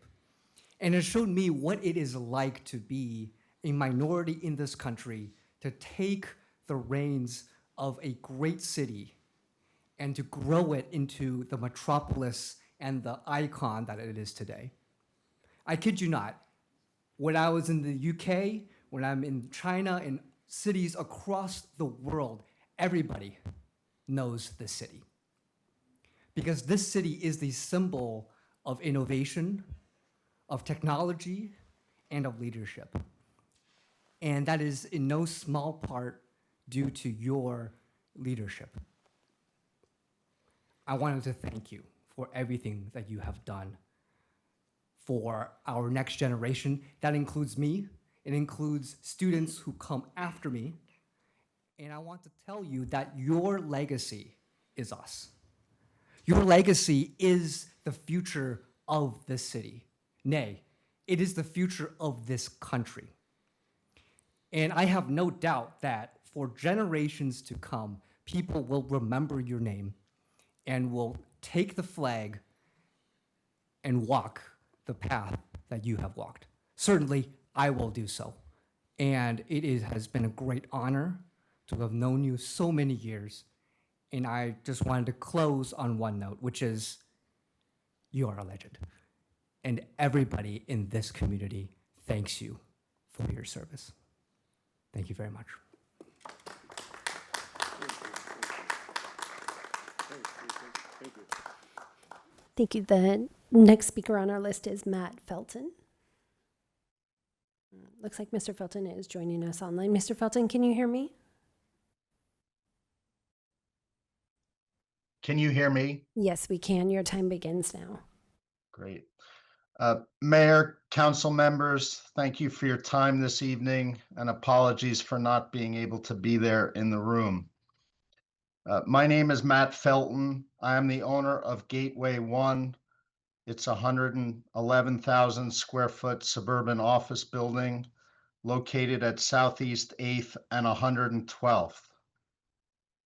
And it showed me what it is like to be a minority in this country, to take the reins of a great city and to grow it into the metropolis and the icon that it is today. I kid you not, when I was in the UK, when I'm in China, in cities across the world, everybody knows this city. Because this city is the symbol of innovation, of technology, and of leadership. And that is in no small part due to your leadership. I wanted to thank you for everything that you have done for our next generation. That includes me. It includes students who come after me. And I want to tell you that your legacy is us. Your legacy is the future of this city. Nay, it is the future of this country. And I have no doubt that for generations to come, people will remember your name and will take the flag and walk the path that you have walked. Certainly, I will do so. And has been a great honor to have known you so many years. And I just wanted to close on one note, which is you are a legend. And everybody in this community thanks you for your service. Thank you very much. Thank you. The next speaker on our list is Matt Felton. Looks like Mr. Felton is joining us online. Mr. Felton, can you hear me? Can you hear me? Yes, we can. Your time begins now. Great. Mayor, council members, thank you for your time this evening, and apologies for not being able to be there in the room. My name is Matt Felton. I am the owner of Gateway One. It's a 111,000 square foot suburban office building located at Southeast 8th and 112th.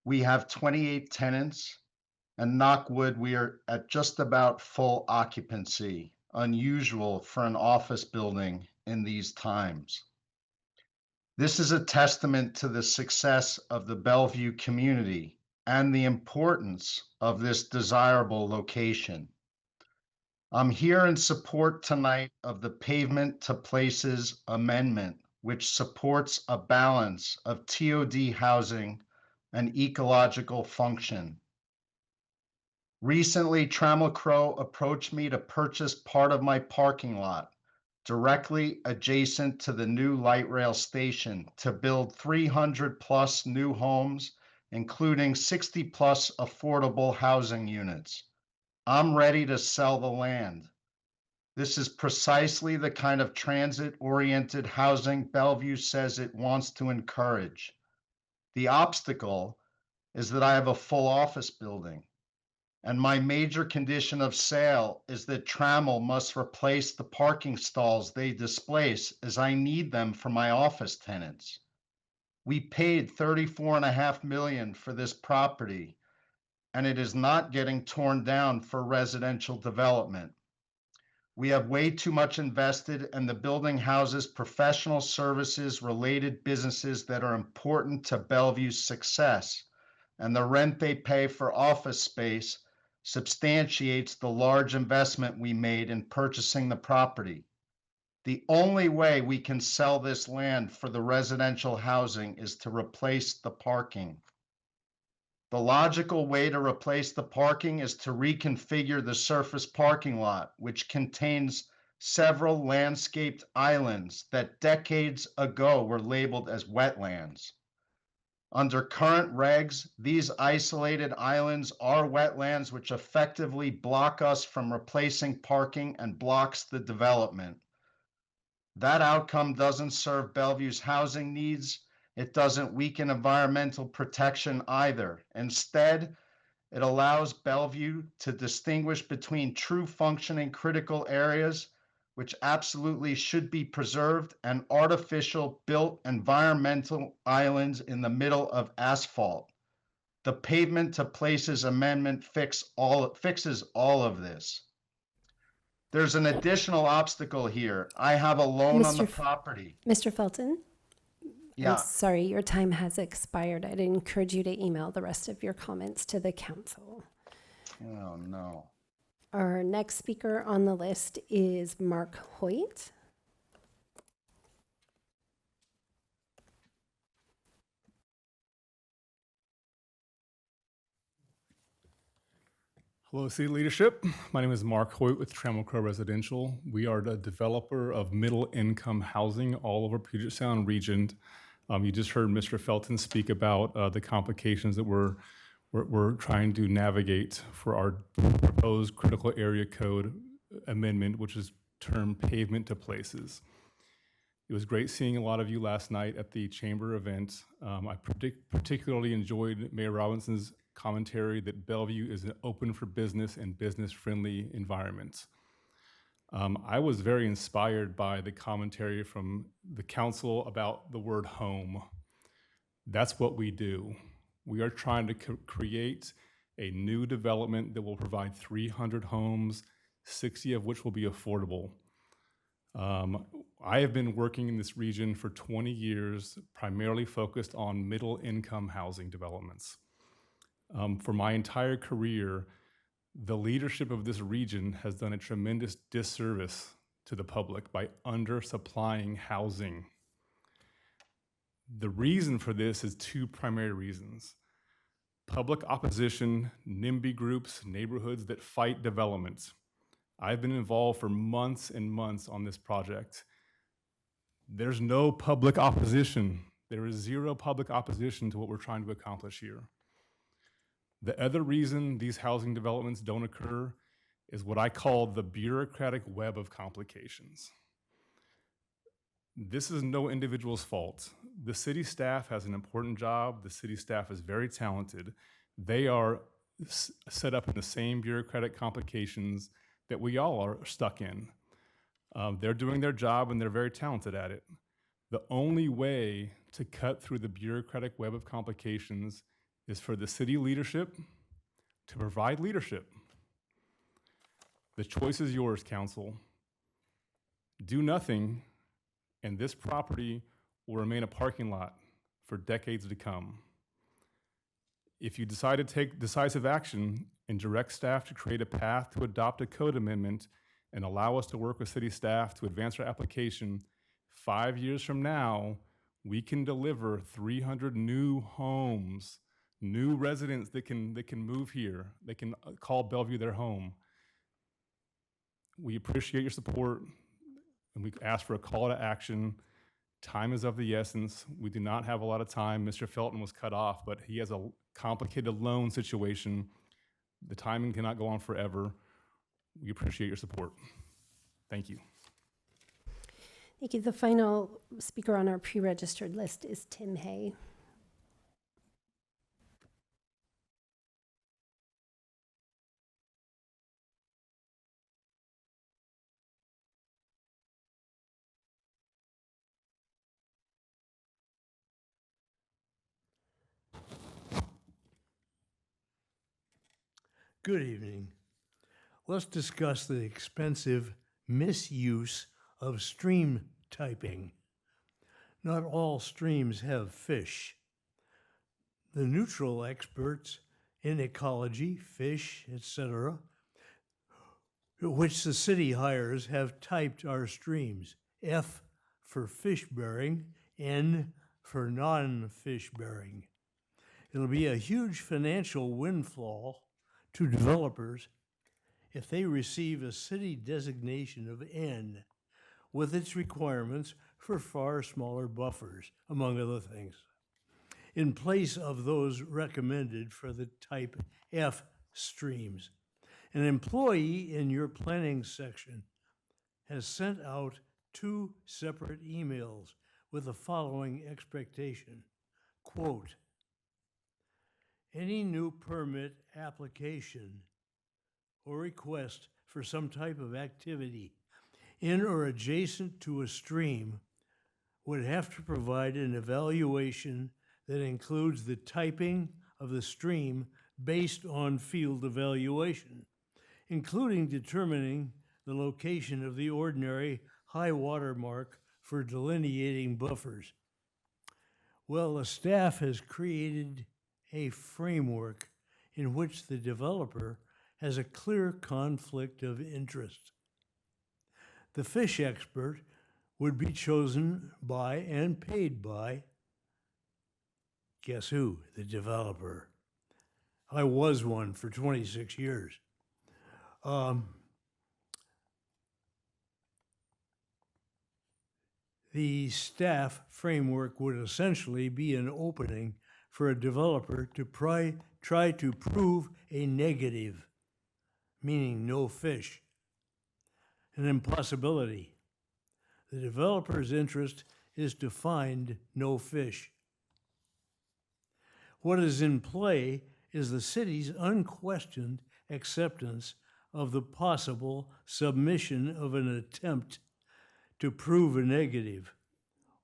We have 28 tenants, and knock wood, we are at just about full occupancy, unusual for an office building in these times. This is a testament to the success of the Bellevue community and the importance of this desirable location. I'm here in support tonight of the Pavement to Places Amendment, which supports a balance of TOD housing and ecological function. Recently, Trammell Crow approached me to purchase part of my parking lot directly adjacent to the new light rail station to build 300 plus new homes, including 60 plus affordable housing units. I'm ready to sell the land. This is precisely the kind of transit-oriented housing Bellevue says it wants to encourage. The obstacle is that I have a full office building. And my major condition of sale is that Trammell must replace the parking stalls they displace as I need them for my office tenants. We paid $34.5 million for this property, and it is not getting torn down for residential development. We have way too much invested, and the building houses professional services related businesses that are important to Bellevue's success, and the rent they pay for office space substantiates the large investment we made in purchasing the property. The only way we can sell this land for the residential housing is to replace the parking. The logical way to replace the parking is to reconfigure the surface parking lot, which contains several landscaped islands that decades ago were labeled as wetlands. Under current regs, these isolated islands are wetlands which effectively block us from replacing parking and blocks the development. That outcome doesn't serve Bellevue's housing needs. It doesn't weaken environmental protection either. Instead, it allows Bellevue to distinguish between true functioning critical areas, which absolutely should be preserved, and artificial built environmental islands in the middle of asphalt. The Pavement to Places Amendment fixes all of this. There's an additional obstacle here. I have a loan on the property. Mr. Felton? Yeah. I'm sorry, your time has expired. I'd encourage you to email the rest of your comments to the council. Oh, no. Our next speaker on the list is Mark Hoyt. Hello, City Leadership. My name is Mark Hoyt with Trammell Crow Residential. We are the developer of middle-income housing all over Puget Sound region. You just heard Mr. Felton speak about the complications that we're trying to navigate for our proposed critical area code amendment, which is termed Pavement to Places. It was great seeing a lot of you last night at the chamber event. I particularly enjoyed Mayor Robinson's commentary that Bellevue is an open for business and business-friendly environment. I was very inspired by the commentary from the council about the word home. That's what we do. We are trying to create a new development that will provide 300 homes, 60 of which will be affordable. I have been working in this region for 20 years, primarily focused on middle-income housing developments. For my entire career, the leadership of this region has done a tremendous disservice to the public by undersupplying housing. The reason for this is two primary reasons. Public opposition, NIMBY groups, neighborhoods that fight development. I've been involved for months and months on this project. There's no public opposition. There is zero public opposition to what we're trying to accomplish here. The other reason these housing developments don't occur is what I call the bureaucratic web of complications. This is no individual's fault. The city staff has an important job. The city staff is very talented. They are set up in the same bureaucratic complications that we all are stuck in. They're doing their job and they're very talented at it. The only way to cut through the bureaucratic web of complications is for the city leadership to provide leadership. The choice is yours, council. Do nothing, and this property will remain a parking lot for decades to come. If you decide to take decisive action and direct staff to create a path to adopt a code amendment and allow us to work with city staff to advance our application, 5 years from now, we can deliver 300 new homes, new residents that can move here. They can call Bellevue their home. We appreciate your support, and we ask for a call to action. Time is of the essence. We do not have a lot of time. Mr. Felton was cut off, but he has a complicated loan situation. The timing cannot go on forever. We appreciate your support. Thank you. Thank you. The final speaker on our pre-registered list is Tim Hay. Good evening. Let's discuss the expensive misuse of stream typing. Not all streams have fish. The neutral experts in ecology, fish, etc., which the city hires, have typed our streams. F for fish bearing, N for non-fish bearing. It'll be a huge financial windfall to developers if they receive a city designation of N with its requirements for far smaller buffers, among other things, in place of those recommended for the type F streams. An employee in your planning section has sent out 2 separate emails with the following expectation, quote, any new permit application or request for some type of activity in or adjacent to a stream would have to provide an evaluation that includes the typing of the stream based on field evaluation, including determining the location of the ordinary high water mark for delineating buffers. Well, the staff has created a framework in which the developer has a clear conflict of interest. The fish expert would be chosen by and paid by, guess who? The developer. I was one for 26 years. The staff framework would essentially be an opening for a developer to try to prove a negative, meaning no fish, an impossibility. The developer's interest is to find no fish. What is in play is the city's unquestioned acceptance of the possible submission of an attempt to prove a negative,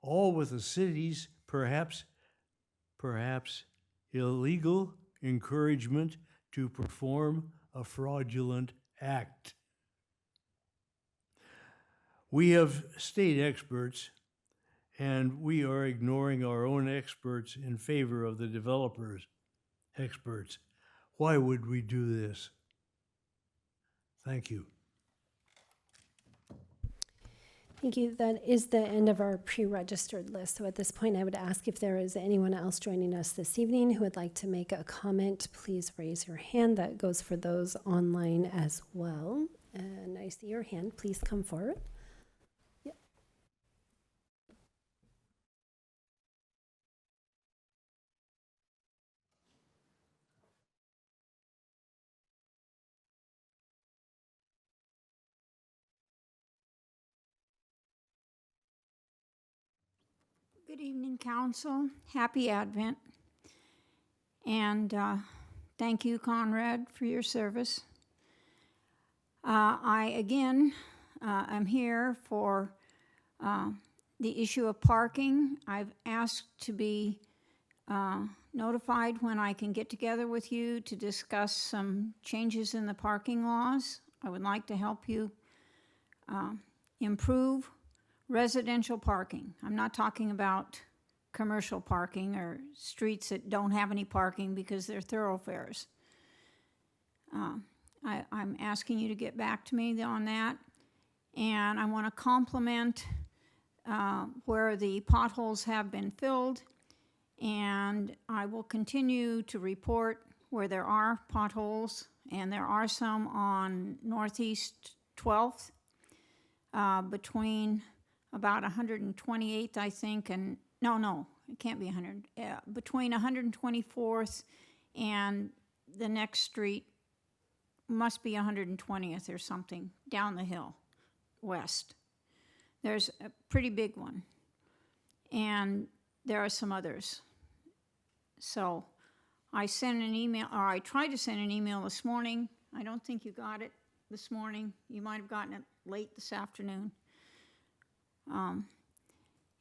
all with the city's perhaps illegal encouragement to perform a fraudulent act. We have state experts, and we are ignoring our own experts in favor of the developers' experts. Why would we do this? Thank you. Thank you. That is the end of our pre-registered list. So at this point, I would ask if there is anyone else joining us this evening who would like to make a comment, please raise your hand. That goes for those online as well. And I see your hand. Please come forward. Yep. Good evening, Council. Happy Advent. And thank you, Conrad, for your service. I, again, am here for the issue of parking. I've asked to be notified when I can get together with you to discuss some changes in the parking laws. I would like to help you improve residential parking. I'm not talking about commercial parking or streets that don't have any parking because they're thoroughfares. I'm asking you to get back to me on that. And I want to compliment where the potholes have been filled. And I will continue to report where there are potholes. And there are some on Northeast 12th between about 128th, I think, and no, it can't be 100. Between 124th and the next street must be 120th or something, down the hill, west. There's a pretty big one. And there are some others. So I sent an email, or I tried to send an email this morning. I don't think you got it this morning. You might have gotten it late this afternoon.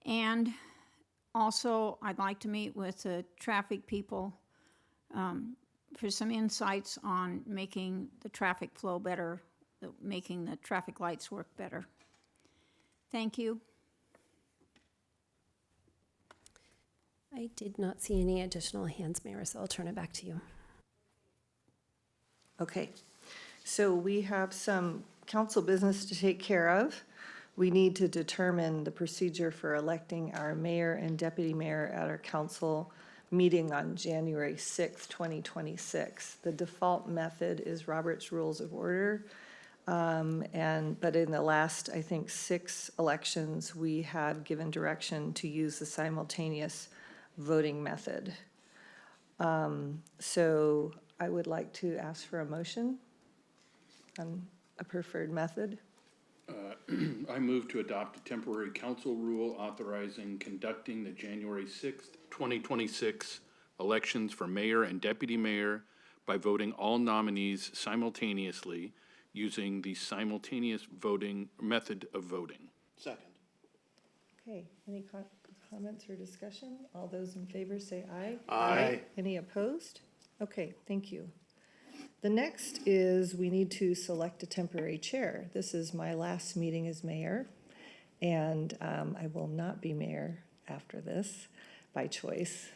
And also, I'd like to meet with the traffic people for some insights on making the traffic flow better, making the traffic lights work better. Thank you. I did not see any additional hands, Mayor, so I'll turn it back to you. Okay, so we have some council business to take care of. We need to determine the procedure for electing our mayor and deputy mayor at our council meeting on January 6th, 2026. The default method is Robert's Rules of Order. But in the last, I think, 6 elections, we have given direction to use the simultaneous voting method. So I would like to ask for a motion on a preferred method. I move to adopt a temporary council rule authorizing conducting the January 6th, 2026 elections for mayor and deputy mayor by voting all nominees simultaneously using the simultaneous voting method of voting. Second. Okay, any comments or discussion? All those in favor say aye. Aye. Any opposed? Okay, thank you. The next is we need to select a temporary chair. This is my last meeting as mayor, and I will not be mayor after this by choice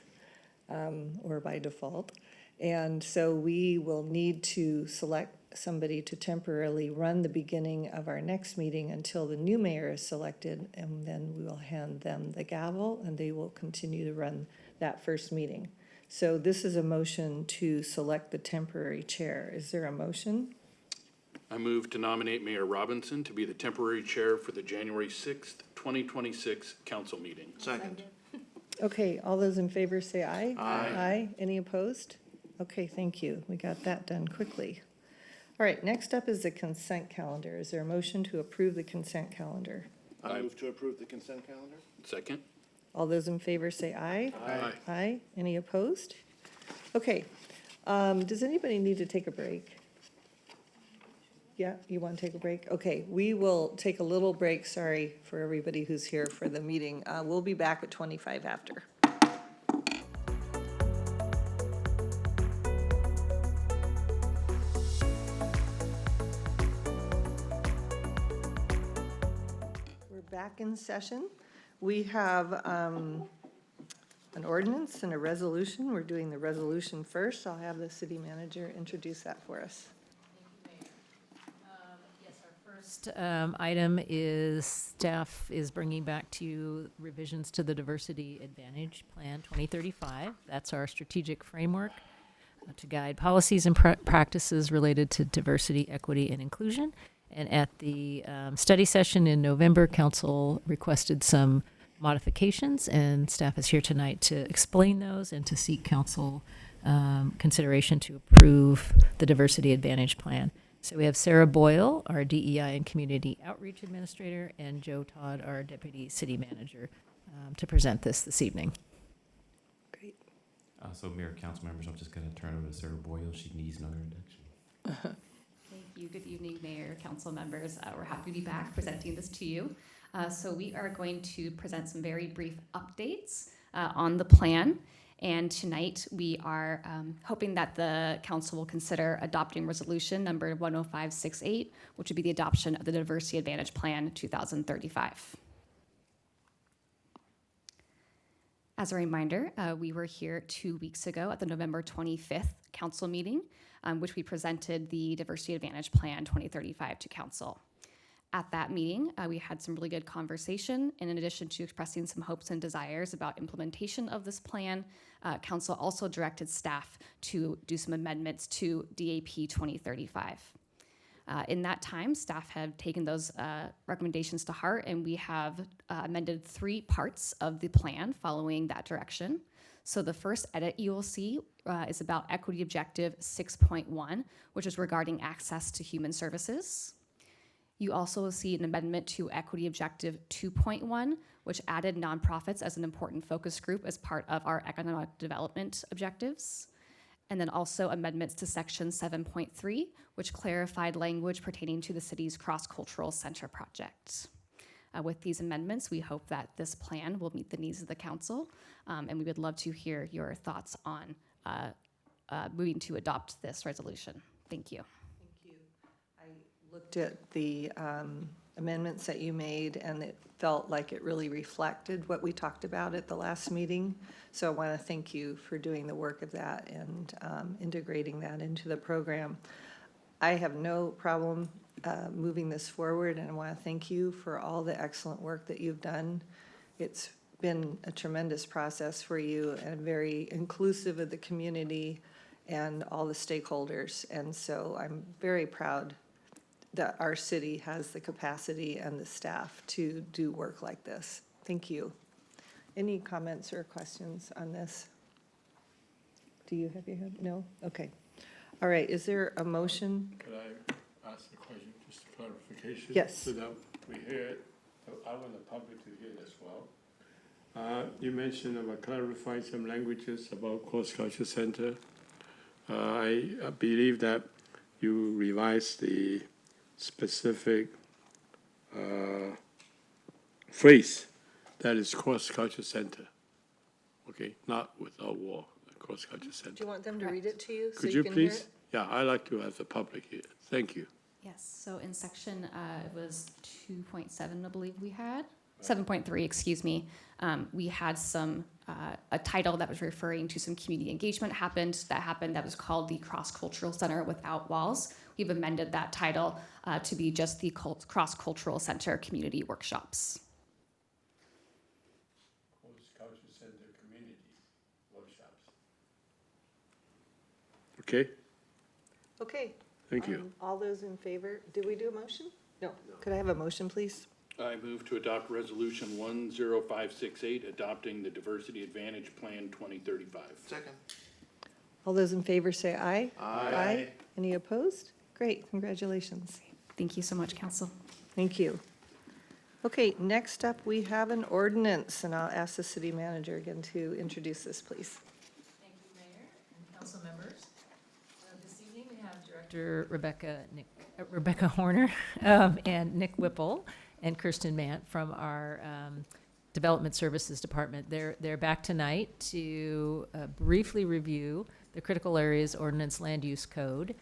or by default. And so we will need to select somebody to temporarily run the beginning of our next meeting until the new mayor is selected, and then we will hand them the gavel and they will continue to run that first meeting. So this is a motion to select the temporary chair. Is there a motion? I move to nominate Mayor Robinson to be the temporary chair for the January 6th, 2026 council meeting. Second. Okay, all those in favor say aye. Aye. Aye. Any opposed? Okay, thank you. We got that done quickly. All right, next up is the consent calendar. Is there a motion to approve the consent calendar? I move to approve the consent calendar. Second? All those in favor say aye. Aye. Aye. Any opposed? Okay. Does anybody need to take a break? Yeah, you want to take a break? Okay, we will take a little break. Sorry for everybody who's here for the meeting. We'll be back at 25 after. We're back in session. We have an ordinance and a resolution. We're doing the resolution first. I'll have the city manager introduce that for us. Yes, our first item is staff is bringing back to you revisions to the Diversity Advantage Plan 2035. That's our strategic framework to guide policies and practices related to diversity, equity, and inclusion. And at the study session in November, council requested some modifications, and staff is here tonight to explain those and to seek council consideration to approve the Diversity Advantage Plan. So we have Sarah Boyle, our DEI and Community Outreach Administrator, and Joe Todd, our Deputy City Manager, to present this evening. Great. So Mayor, council members, I'm just going to turn it over to Sarah Boyle. She needs another introduction. Thank you. Good evening, Mayor, council members. We're happy to be back presenting this to you. So we are going to present some very brief updates on the plan. And tonight we are hoping that the council will consider adopting resolution number 10568, which would be the adoption of the Diversity Advantage Plan 2035. As a reminder, we were here 2 weeks ago at the November 25th council meeting, which we presented the Diversity Advantage Plan 2035 to council. At that meeting, we had some really good conversation, and in addition to expressing some hopes and desires about implementation of this plan, council also directed staff to do some amendments to DAP 2035. In that time, staff have taken those recommendations to heart, and we have amended 3 parts of the plan following that direction. So the first edit you will see is about equity objective 6.1, which is regarding access to human services. You also will see an amendment to equity objective 2.1, which added nonprofits as an important focus group as part of our economic development objectives. And then also amendments to section 7.3, which clarified language pertaining to the city's cross-cultural center project. With these amendments, we hope that this plan will meet the needs of the council, and we would love to hear your thoughts on moving to adopt this resolution. Thank you. Thank you. I looked at the amendments that you made, and it felt like it really reflected what we talked about at the last meeting. So I want to thank you for doing the work of that and integrating that into the program. I have no problem moving this forward, and I want to thank you for all the excellent work that you've done. It's been a tremendous process for you and very inclusive of the community and all the stakeholders. And so I'm very proud that our city has the capacity and the staff to do work like this. Thank you. Any comments or questions on this? Do you have your hand? No? Okay. All right, is there a motion? Could I ask a question, just a clarification? Yes. So that we hear it, I want the public to hear it as well. You mentioned about clarifying some languages about Cross Culture Center. I believe that you revised the specific phrase that is Cross Culture Center. Okay, not without war, Cross Culture Center. Do you want them to read it to you so Could you you can hear please? it? Yeah, I like to have the public here. Thank you. Yes, so in section, it was 2.7, I believe we had, 7.3, excuse me. We had some, a title that was referring to some community engagement that was called the Cross-Cultural Center Without Walls. We've amended that title to be just the Cross-Cultural Center Community Workshops. Cross Culture Center Community Workshops. Okay, Okay. thank you. All those in favor, did we do a motion? No. Could I have a motion, please? I move to adopt Resolution 10568, adopting the Diversity Advantage Plan 2035. Second. All those in favor say aye. Aye. Any opposed? Great, congratulations. Thank you so much, Council. Thank you. Okay, next up, we have an ordinance, and I'll ask the city manager again to introduce this, please. Thank you, Mayor and council members. This evening, we have Director Rebecca Horner and Nick Whipple and Kirsten Mant from our Development Services Department. They're back tonight to briefly review the Critical Areas Ordinance Land Use Code.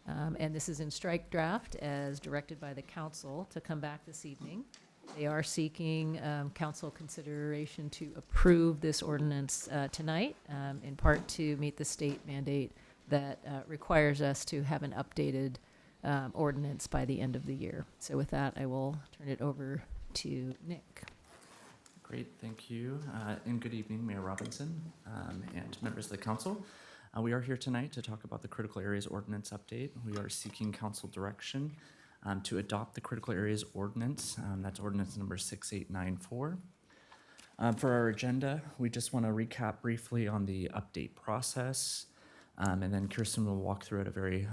And this is in strike draft as directed by the council to come back this evening. They are seeking council consideration to approve this ordinance tonight, in part to meet the state mandate that requires us to have an updated ordinance by the end of the year. So with that, I will turn it over to Nick. Great, thank you. And good evening, Mayor Robinson and members of the council. We are here tonight to talk about the Critical Areas Ordinance update. We are seeking council direction to adopt the Critical Areas Ordinance. That's ordinance number 6894. For our agenda, we just want to recap briefly on the update process, and then Kirsten will walk through at a very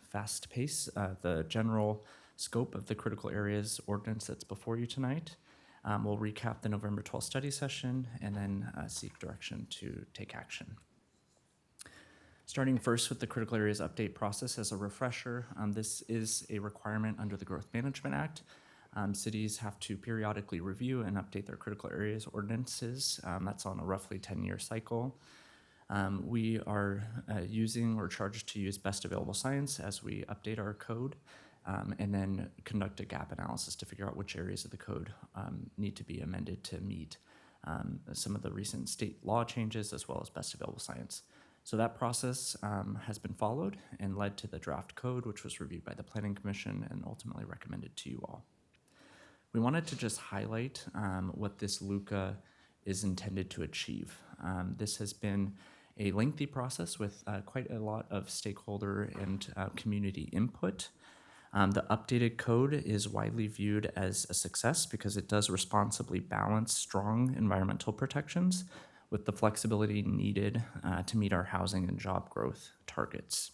fast pace the general scope of the Critical Areas Ordinance that's before you tonight. We'll recap the November 12th study session and then seek direction to take action. Starting first with the Critical Areas Update process as a refresher, this is a requirement under the Growth Management Act. Cities have to periodically review and update their critical areas ordinances. That's on a roughly 10-year cycle. We are using or charged to use best available science as we update our code, and then conduct a gap analysis to figure out which areas of the code need to be amended to meet some of the recent state law changes as well as best available science. So that process has been followed and led to the draft code, which was reviewed by the Planning Commission and ultimately recommended to you all. We wanted to just highlight what this LUCA is intended to achieve. This has been a lengthy process with quite a lot of stakeholder and community input. The updated code is widely viewed as a success because it does responsibly balance strong environmental protections with the flexibility needed to meet our housing and job growth targets.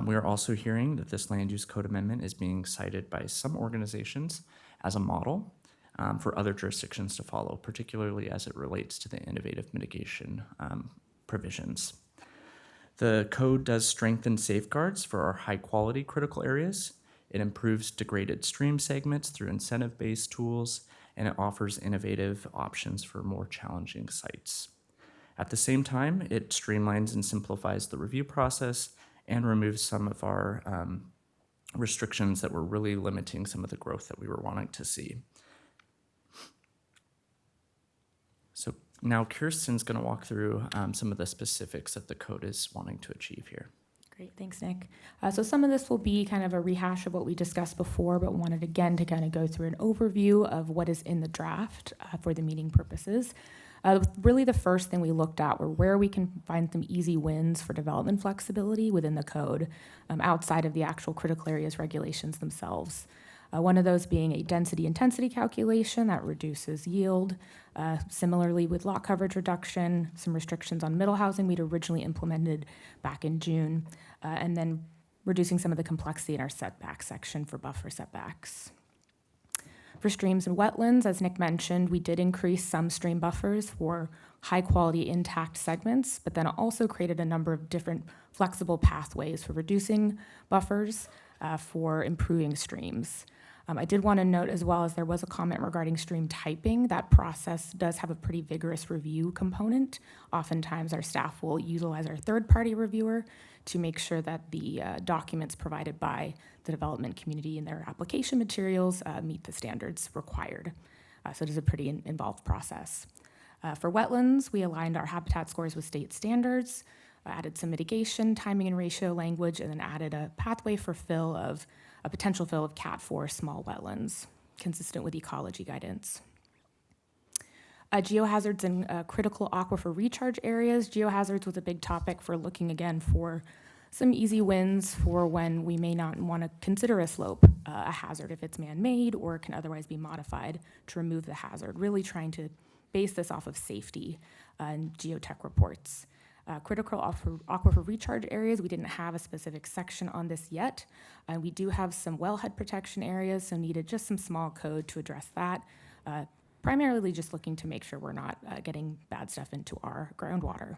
We are also hearing that this land use code amendment is being cited by some organizations as a model for other jurisdictions to follow, particularly as it relates to the innovative mitigation provisions. The code does strengthen safeguards for our high-quality critical areas. It improves degraded stream segments through incentive-based tools, and it offers innovative options for more challenging sites. At the same time, it streamlines and simplifies the review process and removes some of our restrictions that were really limiting some of the growth that we were wanting to see. So now Kirsten's going to walk through some of the specifics that the code is wanting to achieve here. Great, thanks, Nick. So some of this will be kind of a rehash of what we discussed before, but wanted again to kind of go through an overview of what is in the draft for the meeting purposes. Really the first thing we looked at were where we can find some easy wins for development flexibility within the code outside of the actual critical areas regulations themselves. One of those being a density intensity calculation that reduces yield. Similarly with lot coverage reduction, some restrictions on middle housing we'd originally implemented back in June, and then reducing some of the complexity in our setback section for buffer setbacks. For streams and wetlands, as Nick mentioned, we did increase some stream buffers for high quality intact segments, but then also created a number of different flexible pathways for reducing buffers for improving streams. I did want to note as well as there was a comment regarding stream typing. That process does have a pretty vigorous review component. Oftentimes our staff will utilize our third-party reviewer to make sure that the documents provided by the development community in their application materials meet the standards required. So it is a pretty involved process. For wetlands, we aligned our habitat scores with state standards, added some mitigation, timing and ratio language, and then added a pathway for a potential fill of Cat 4 small wetlands, consistent with ecology guidance. Geohazards and critical aquifer recharge areas. Geohazards was a big topic for looking again for some easy wins for when we may not want to consider a slope a hazard if it's man-made or can otherwise be modified to remove the hazard, really trying to base this off of safety and geotech reports. Critical aquifer recharge areas, we didn't have a specific section on this yet. We do have some wellhead protection areas, so needed just some small code to address that. Primarily just looking to make sure we're not getting bad stuff into our groundwater.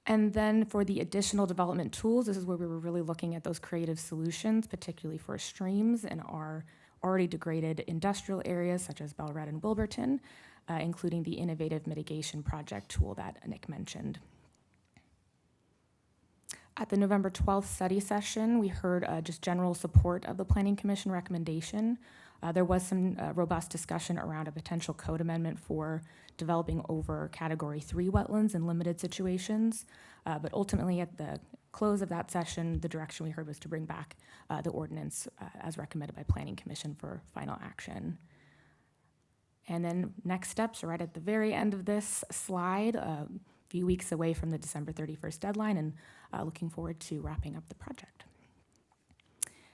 And then for the additional development tools, this is where we were really looking at those creative solutions, particularly for streams in our already degraded industrial areas such as Bellevue and Wilburton, including the innovative mitigation project tool that Nick mentioned. At the November 12th study session, we heard just general support of the Planning Commission recommendation. There was some robust discussion around a potential code amendment for developing over Category 3 wetlands in limited situations. But ultimately, at the close of that session, the direction we heard was to bring back the ordinance as recommended by Planning Commission for final action. And then next steps are right at the very end of this slide, a few weeks away from the December 31st deadline, and looking forward to wrapping up the project.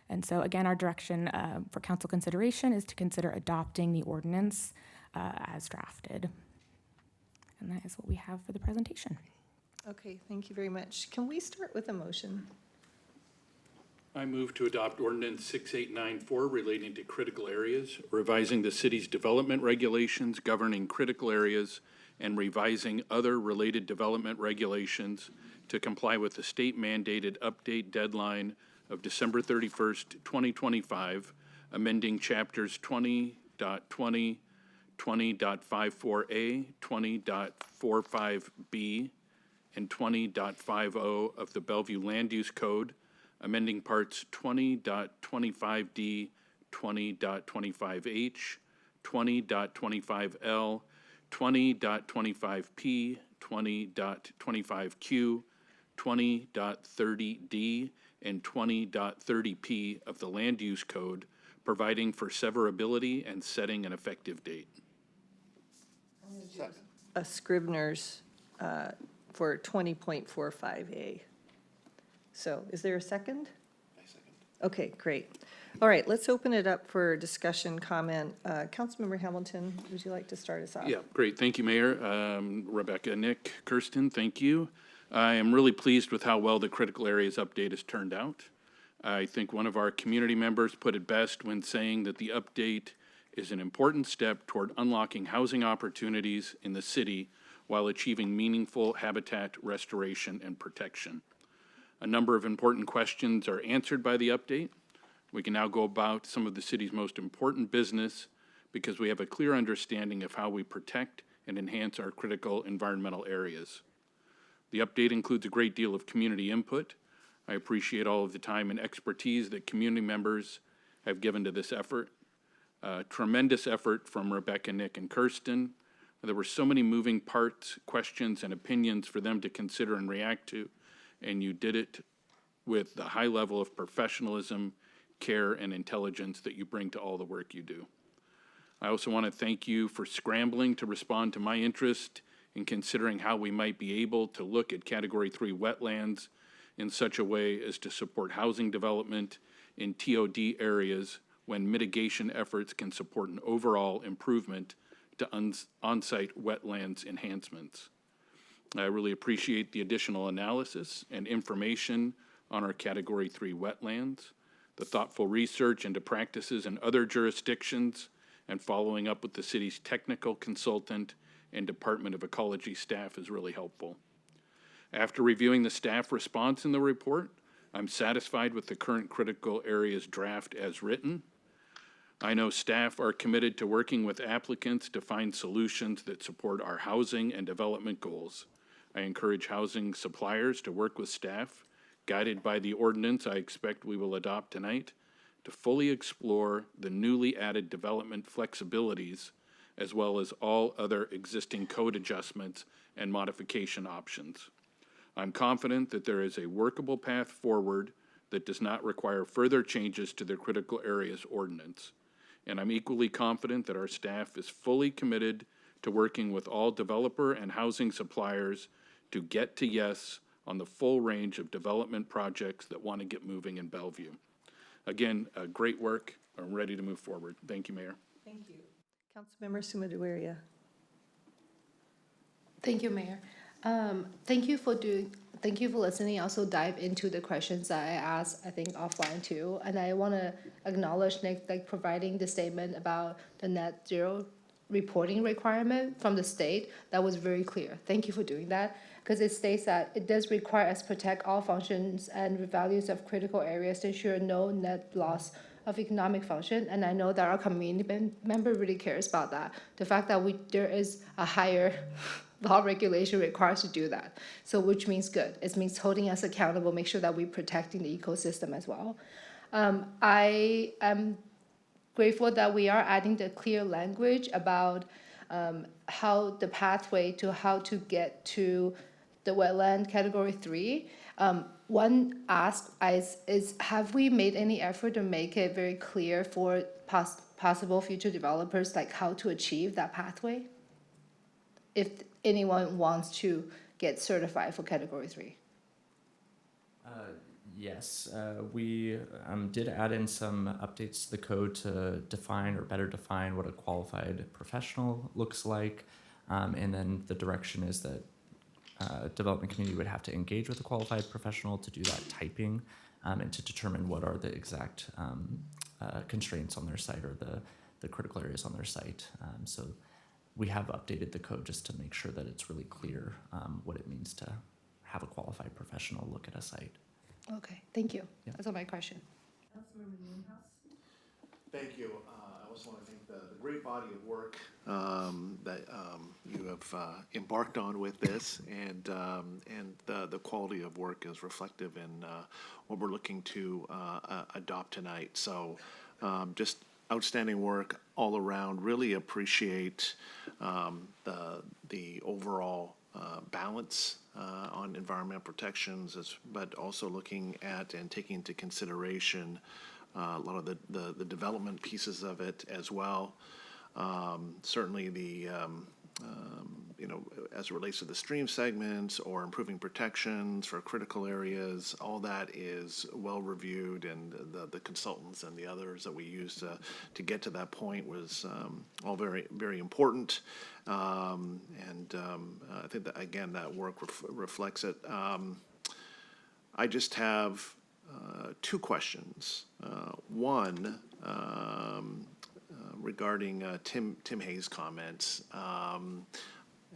And so again, our direction for council consideration is to consider adopting the ordinance as drafted. And that is what we have for the presentation. Okay, thank you very much. Can we start with a motion? I move to adopt ordinance 6894 relating to critical areas, revising the city's development regulations governing critical areas and revising other related development regulations to comply with the state mandated update deadline of December 31st, 2025, amending chapters 20.20, 20.54A, 20.45B, and 20.50 of the Bellevue Land Use Code, amending parts 20.25D, 20.25H, 20.25L, 20.25P, 20.25Q, 20.30D, and 20.30P of the Land Use Code, providing for severability and setting an effective date. A Scribner's for 20.45A. So is there a second? I second. Okay, great. All right, let's open it up for discussion, comment. Councilmember Hamilton, would you like to start us off? Yeah, great. Thank you, Mayor. Rebecca, Nick, Kirsten, thank you. I am really pleased with how well the critical areas update has turned out. I think one of our community members put it best when saying that the update is an important step toward unlocking housing opportunities in the city while achieving meaningful habitat restoration and protection. A number of important questions are answered by the update. We can now go about some of the city's most important business because we have a clear understanding of how we protect and enhance our critical environmental areas. The update includes a great deal of community input. I appreciate all of the time and expertise that community members have given to this effort. Tremendous effort from Rebecca, Nick, and Kirsten. There were so many moving parts, questions, and opinions for them to consider and react to, and you did it with the high level of professionalism, care, and intelligence that you bring to all the work you do. I also want to thank you for scrambling to respond to my interest in considering how we might be able to look at Category 3 wetlands in such a way as to support housing development in TOD areas when mitigation efforts can support an overall improvement to on-site wetlands enhancements. I really appreciate the additional analysis and information on our Category 3 wetlands, the thoughtful research into practices in other jurisdictions, and following up with the city's technical consultant and Department of Ecology staff is really helpful. After reviewing the staff response in the report, I'm satisfied with the current critical areas draft as written. I know staff are committed to working with applicants to find solutions that support our housing and development goals. I encourage housing suppliers to work with staff, guided by the ordinance I expect we will adopt tonight, to fully explore the newly added development flexibilities as well as all other existing code adjustments and modification options. I'm confident that there is a workable path forward that does not require further changes to the critical areas ordinance. And I'm equally confident that our staff is fully committed to working with all developer and housing suppliers to get to yes on the full range of development projects that want to get moving in Bellevue. Again, great work. I'm ready to move forward. Thank you, Mayor. Thank you. Councilmember Sumadawaria. Thank you, Mayor. Thank you for listening. Also dive into the questions that I asked, I think offline too. And I want to acknowledge Nick, like providing the statement about the net zero reporting requirement from the state. That was very clear. Thank you for doing that, because it states that it does require us to protect all functions and values of critical areas to ensure no net loss of economic function. And I know that our community member really cares about that. The fact that there is a higher law regulation requires to do that. So which means good. It means holding us accountable, make sure that we're protecting the ecosystem as well. I am grateful that we are adding the clear language about how the pathway to how to get to the wetland category 3. One ask is have we made any effort to make it very clear for possible future developers, like how to achieve that pathway? If anyone wants to get certified for category 3. Yes, we did add in some updates to the code to define or better define what a qualified professional looks like. And then the direction is that development community would have to engage with a qualified professional to do that typing and to determine what are the exact constraints on their site or the critical areas on their site. So we have updated the code just to make sure that it's really clear what it means to have a qualified professional look at a site. Okay, thank you. Yeah. That's all my question. Thank you. I also want to thank the great body of work that you have embarked on with this, and the quality of work is reflective in what we're looking to adopt tonight. So just outstanding work all around. Really appreciate the overall balance on environmental protections, but also looking at and taking into consideration a lot of the development pieces of it as well. Certainly the as it relates to the stream segments or improving protections for critical areas, all that is well reviewed, and the consultants and the others that we used to get to that point was all very, very important. I think that, again, that work reflects it. I just have two questions. One, regarding Tim Hayes' comments,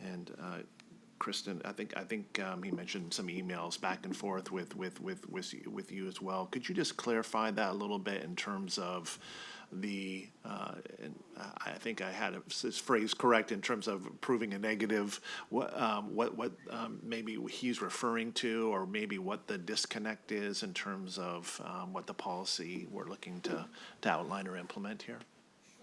and Kristen, I think he mentioned some emails back and forth with you as well. Could you just clarify that a little bit in terms of and I think I had his phrase correct in terms of proving a negative, what maybe he's referring to, or maybe what the disconnect is in terms of what the policy we're looking to outline or implement here?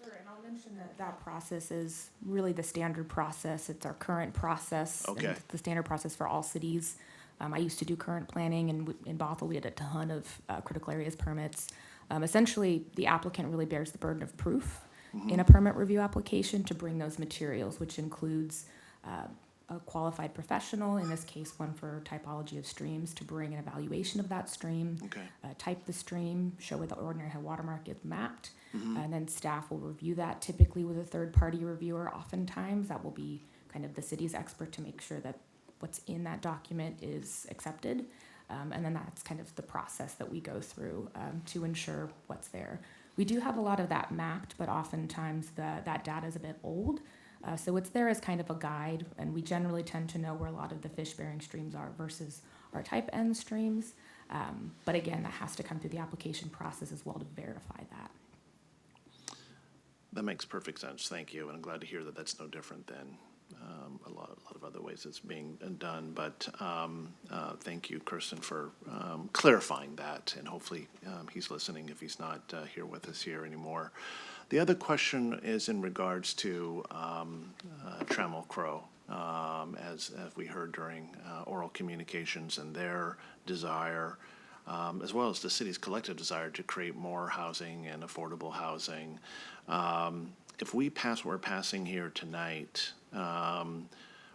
Sure, and I'll mention that that process is really the standard process. It's our current process. Okay. And it's the standard process for all cities. I used to do current planning, and in Bothell, we had a ton of critical areas permits. Essentially, the applicant really bears the burden of proof in a permit review application to bring those materials, which includes a qualified professional, in this case, one for typology of streams, to bring an evaluation of that stream, type the stream, show where the ordinary high watermark is mapped, and then staff will review that, typically with a third-party reviewer. Oftentimes, that will be kind of the city's expert to make sure that what's in that document is accepted. And then that's kind of the process that we go through to ensure what's there. We do have a lot of that mapped, but oftentimes that data is a bit old. So it's there as kind of a guide, and we generally tend to know where a lot of the fish-bearing streams are versus our type N streams. But again, that has to come through the application process as well to verify that. That makes perfect sense. Thank you. And I'm glad to hear that that's no different than a lot of other ways it's being done. But thank you, Kirsten, for clarifying that. And hopefully he's listening if he's not here with us here anymore. The other question is in regards to Trammell Crow, as we heard during oral communications, and their desire, as well as the city's collective desire to create more housing and affordable housing. If we pass what we're passing here tonight,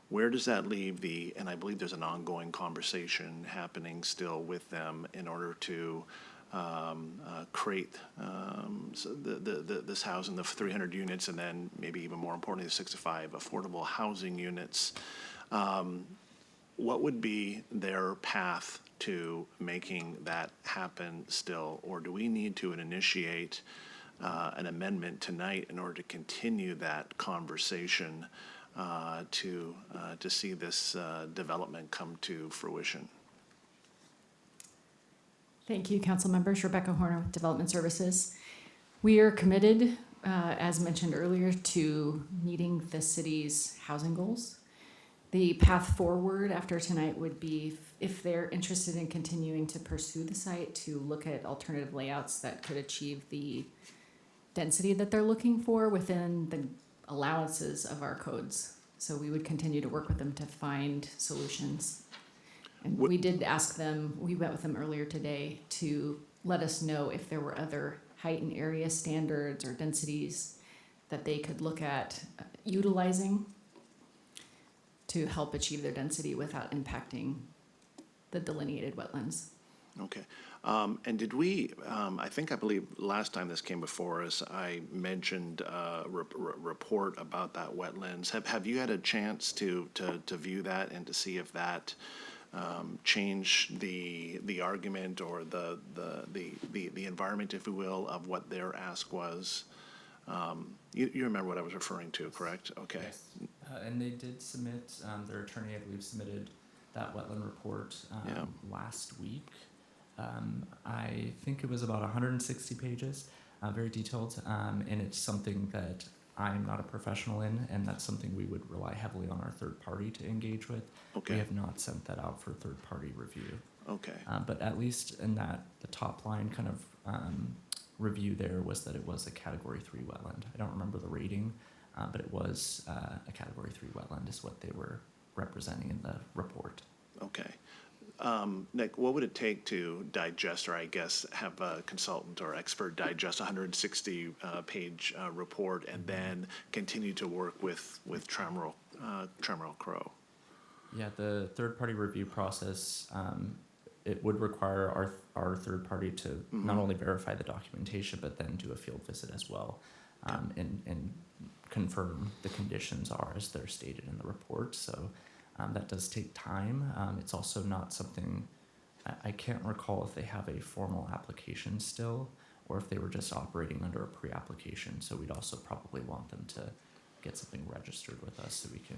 where does that leave and I believe there's an ongoing conversation happening still with them in order to create this housing, the 300 units, and then maybe even more importantly, the 65 affordable housing units. What would be their path to making that happen still? Or do we need to initiate an amendment tonight in order to continue that conversation to see this development come to fruition? Thank you, council members. Rebecca Horner with Development Services. We are committed, as mentioned earlier, to meeting the city's housing goals. The path forward after tonight would be, if they're interested in continuing to pursue the site, to look at alternative layouts that could achieve the density that they're looking for within the allowances of our codes. So we would continue to work with them to find solutions. And we did ask them, we met with them earlier today, to let us know if there were other height and area standards or densities that they could look at utilizing to help achieve their density without impacting the delineated wetlands. Okay. And did we, I believe last time this came before us, I mentioned a report about that wetlands. Have you had a chance to view that and to see if that change the argument or the environment, if you will, of what their ask was? You remember what I was referring to, correct? Okay. Yes. And they did submit, their attorney, I believe, submitted that wetland report last week. I think it was about 160 pages, very detailed, and it's something that I'm not a professional in, and that's something we would rely heavily on our third party to engage with. Okay. We have not sent that out for third party review. Okay. But at least in that, the top line kind of review there was that it was a Category 3 wetland. I don't remember the rating, but it was a Category 3 wetland is what they were representing in the report. Okay. Nick, what would it take to digest, or I guess have a consultant or expert digest a 160-page report and then continue to work with Trammell Crow? Yeah, the third-party review process, it would require our third party to not only verify the documentation, but then do a field visit as well, and confirm the conditions are as they're stated in the report. So that does take time. It's also not something, I can't recall if they have a formal application still, or if they were just operating under a pre-application. So we'd also probably want them to get something registered with us so we can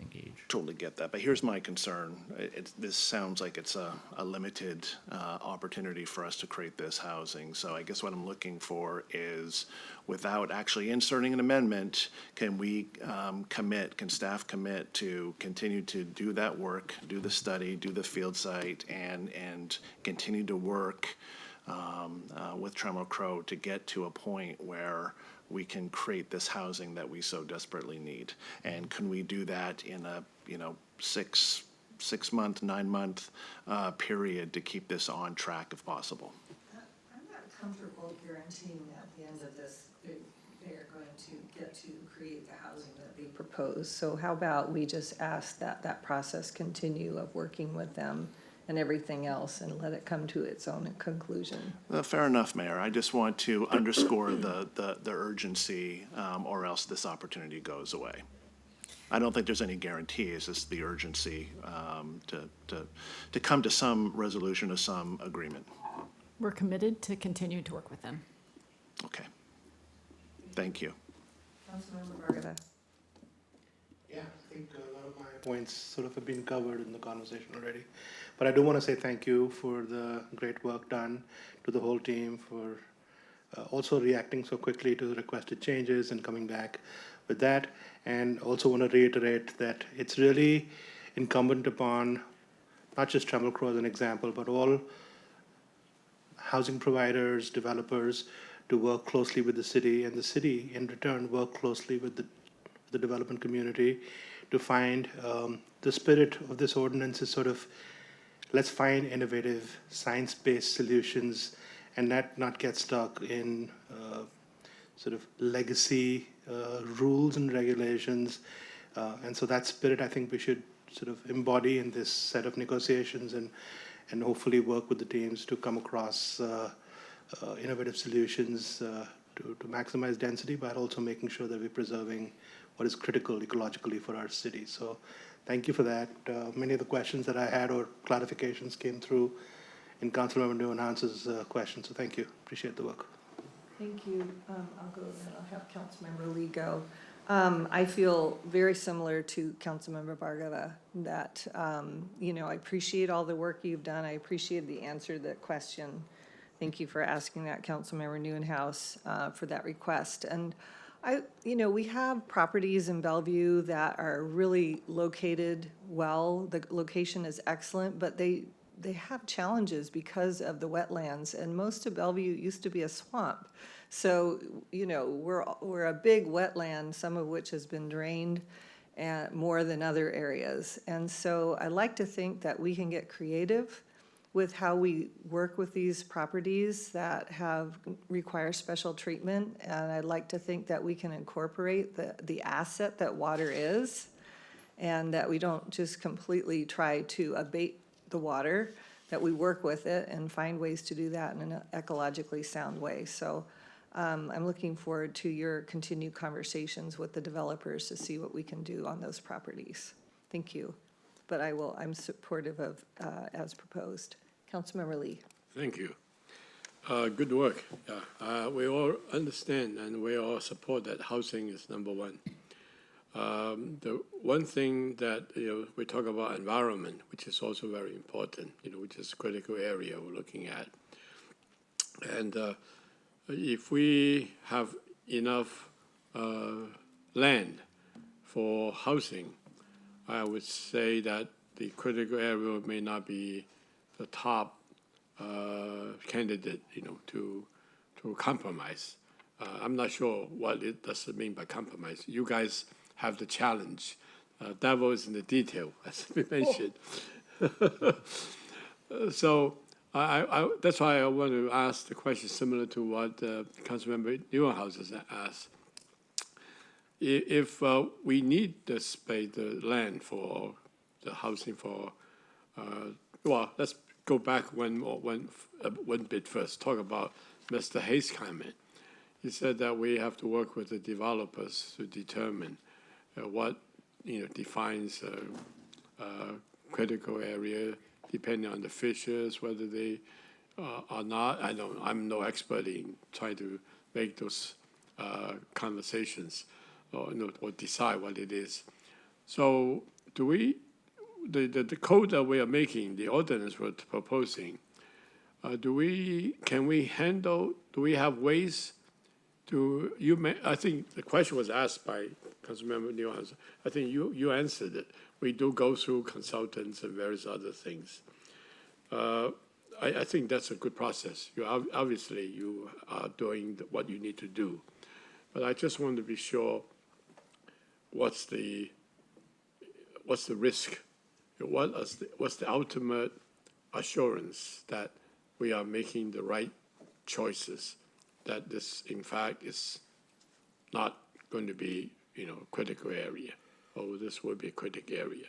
engage. Totally get that, but here's my concern. This sounds like it's a limited opportunity for us to create this housing. So I guess what I'm looking for is, without actually inserting an amendment, can we can staff commit to continue to do that work, do the study, do the field site, and continue to work with Tremor Crow to get to a point where we can create this housing that we so desperately need? And can we do that in a 6-month, 9-month period to keep this on track if possible? I'm not comfortable guaranteeing that at the end of this, they are going to get to create the housing that they propose. So how about we just ask that that process continue of working with them and everything else, and let it come to its own conclusion? Fair enough, Mayor. I just want to underscore the urgency, or else this opportunity goes away. I don't think there's any guarantee. It's just the urgency to come to some resolution or some agreement. We're committed to continue to work with them. Okay. Thank you. Councilmember Varga. Yeah, I think a lot of my points sort of have been covered in the conversation already. But I do want to say thank you for the great work done, to the whole team for also reacting so quickly to the requested changes and coming back with that. And also want to reiterate that it's really incumbent upon not just Tremor Crow as an example, but all housing providers, developers, to work closely with the city, and the city in return work closely with the development community to find the spirit of this ordinance is sort of, let's find innovative science-based solutions and not get stuck in sort of legacy rules and regulations. And so that spirit, I think we should sort of embody in this set of negotiations, and hopefully work with the teams to come across innovative solutions to maximize density, but also making sure that we're preserving what is critical ecologically for our city. So thank you for that. Many of the questions that I had or clarifications came through in Councilmember Newhouse questions, so thank you. Appreciate the work. Thank you. I'll go, and then I'll have Councilmember Lee go. I feel very similar to Councilmember Bargava that, I appreciate all the work you've done. I appreciate the answer to that question. Thank you for asking that, Councilmember Newhouse, for that request. And we have properties in Bellevue that are really located well. The location is excellent, but they have challenges because of the wetlands, and most of Bellevue used to be a swamp. So, we're a big wetland, some of which has been drained more than other areas. And so I like to think that we can get creative with how we work with these properties that require special treatment. And I'd like to think that we can incorporate the asset that water is, and that we don't just completely try to abate the water, that we work with it and find ways to do that in an ecologically sound way. So I'm looking forward to your continued conversations with the developers to see what we can do on those properties. Thank you. But I'm supportive of as proposed. Councilmember Lee. Thank you. Good work. Yeah. We all understand and we all support that housing is number one. The one thing that, we talk about environment, which is also very important, which is a critical area we're looking at. And if we have enough land for housing, I would say that the critical area may not be the top candidate, to compromise. I'm not sure what it does mean by compromise. You guys have the challenge. Devil is in the detail, as we mentioned. So that's why I want to ask the question similar to what Councilmember Newhouse has asked. If we need the space, the land for the housing for, let's go back one bit first. Talk about Mr. Hayes' comment. He said that we have to work with the developers to determine what defines critical area, depending on the fishes, whether they are not. I'm no expert in trying to make those conversations or decide what it is. So do we, the code that we are making, the ordinance we're proposing, can we handle, do we have ways to, I think the question was asked by Councilmember Newhouse. I think you answered it. We do go through consultants and various other things. I think that's a good process. Obviously, you are doing what you need to do. But I just want to be sure what's the risk? What's the ultimate assurance that we are making the right choices, that this, in fact, is not going to be, a critical area, or this will be a critical area,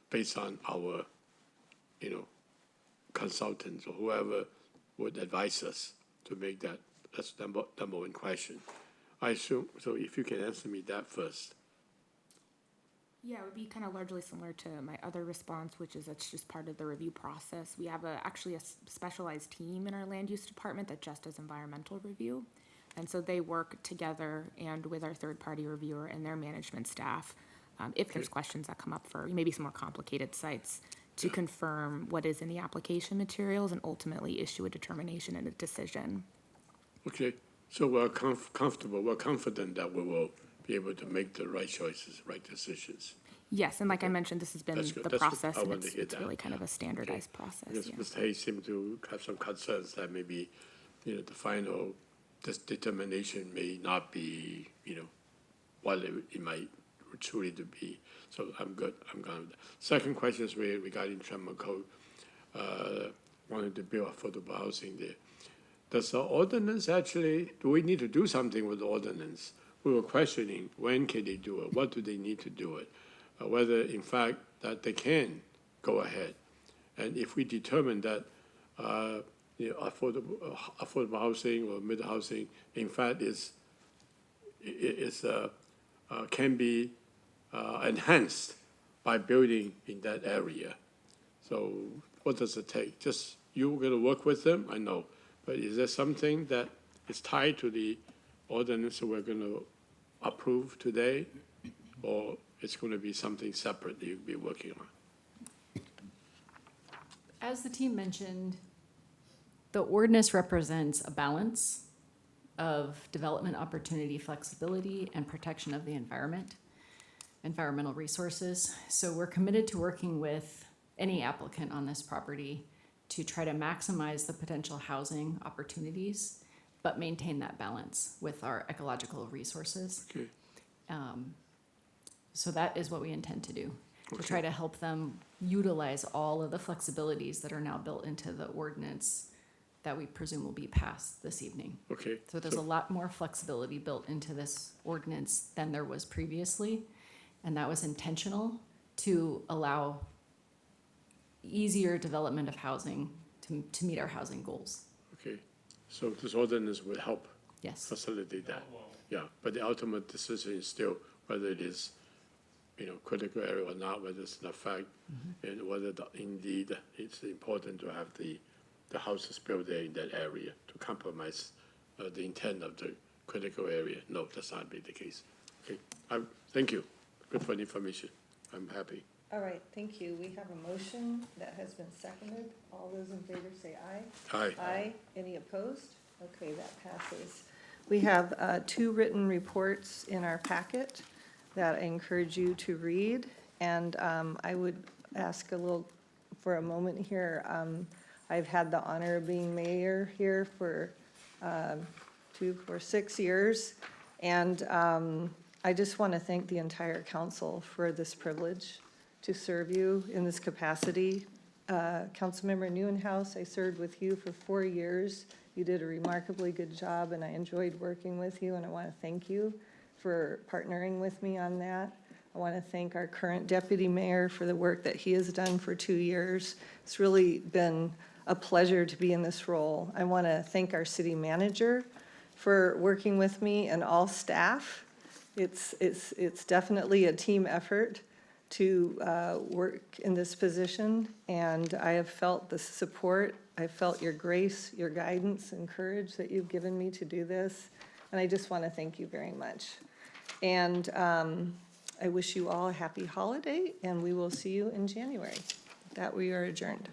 based on our, consultants or whoever would advise us to make that. That's number one question. I assume, so if you can answer me that first. Yeah, it would be kind of largely similar to my other response, which is it's just part of the review process. We have actually a specialized team in our land use department that just does environmental review. And so they work together and with our third-party reviewer and their management staff, if there's questions that come up for maybe some more complicated sites, to confirm what is in the application materials and ultimately issue a determination and a decision. Okay, so we're comfortable, we're confident that we will be able to make the right choices, right decisions. Yes, and like I mentioned, this has been That's good. the That's good. process, I and want to hear it's that. really kind of a standardized process. Because Yeah. Mr. Hayes seemed to have some concerns that maybe, the final determination may not be, what it might truly to be. So I'm good. I'm going. Second question is regarding Tremont Code. Wanted to build affordable housing there. Does the ordinance actually, do we need to do something with the ordinance? We were questioning when can they do it, what do they need to do it, whether in fact that they can go ahead. And if we determine that affordable housing or middle housing, in fact, can be enhanced by building in that area. So what does it take? Just you're going to work with them, I know, but is there something that is tied to the ordinance that we're going to approve today, or it's going to be something separate that you'll be working on? As the team mentioned, the ordinance represents a balance of development opportunity, flexibility, and protection of the environment, environmental resources. So we're committed to working with any applicant on this property to try to maximize the potential housing opportunities, but maintain that balance with our ecological resources. Okay. So that is what we intend to do, to try to help them utilize all of the flexibilities that are now built into the ordinance that we presume will be passed this evening. Okay. So there's a lot more flexibility built into this ordinance than there was previously, and that was intentional to allow easier development of housing to meet our housing goals. Okay, so this ordinance will help Yes. facilitate that. Yeah, but the ultimate decision is still whether it is, critical area or not, whether it's in fact, and whether indeed it's important to have the houses built there in that area to compromise the intent of the critical area. No, that's not be the case. Okay, thank you. Good for the information. I'm happy. All right, thank you. We have a motion that has been seconded. All those in favor say aye. Aye. Aye. Any opposed? Okay, that passes. We have 2 written reports in our packet that I encourage you to read. And I would ask for a moment here. I've had the honor of being mayor here for 6 years. And I just want to thank the entire council for this privilege to serve you in this capacity. Councilmember Newhouse, I served with you for 4 years. You did a remarkably good job, and I enjoyed working with you, and I want to thank you for partnering with me on that. I want to thank our current deputy mayor for the work that he has done for 2 years. It's really been a pleasure to be in this role. I want to thank our city manager for working with me and all staff. It's definitely a team effort to work in this position, and I have felt the support. I felt your grace, your guidance, and courage that you've given me to do this, and I just want to thank you very much. And I wish you all a happy holiday, and we will see you in January. With that, we are adjourned.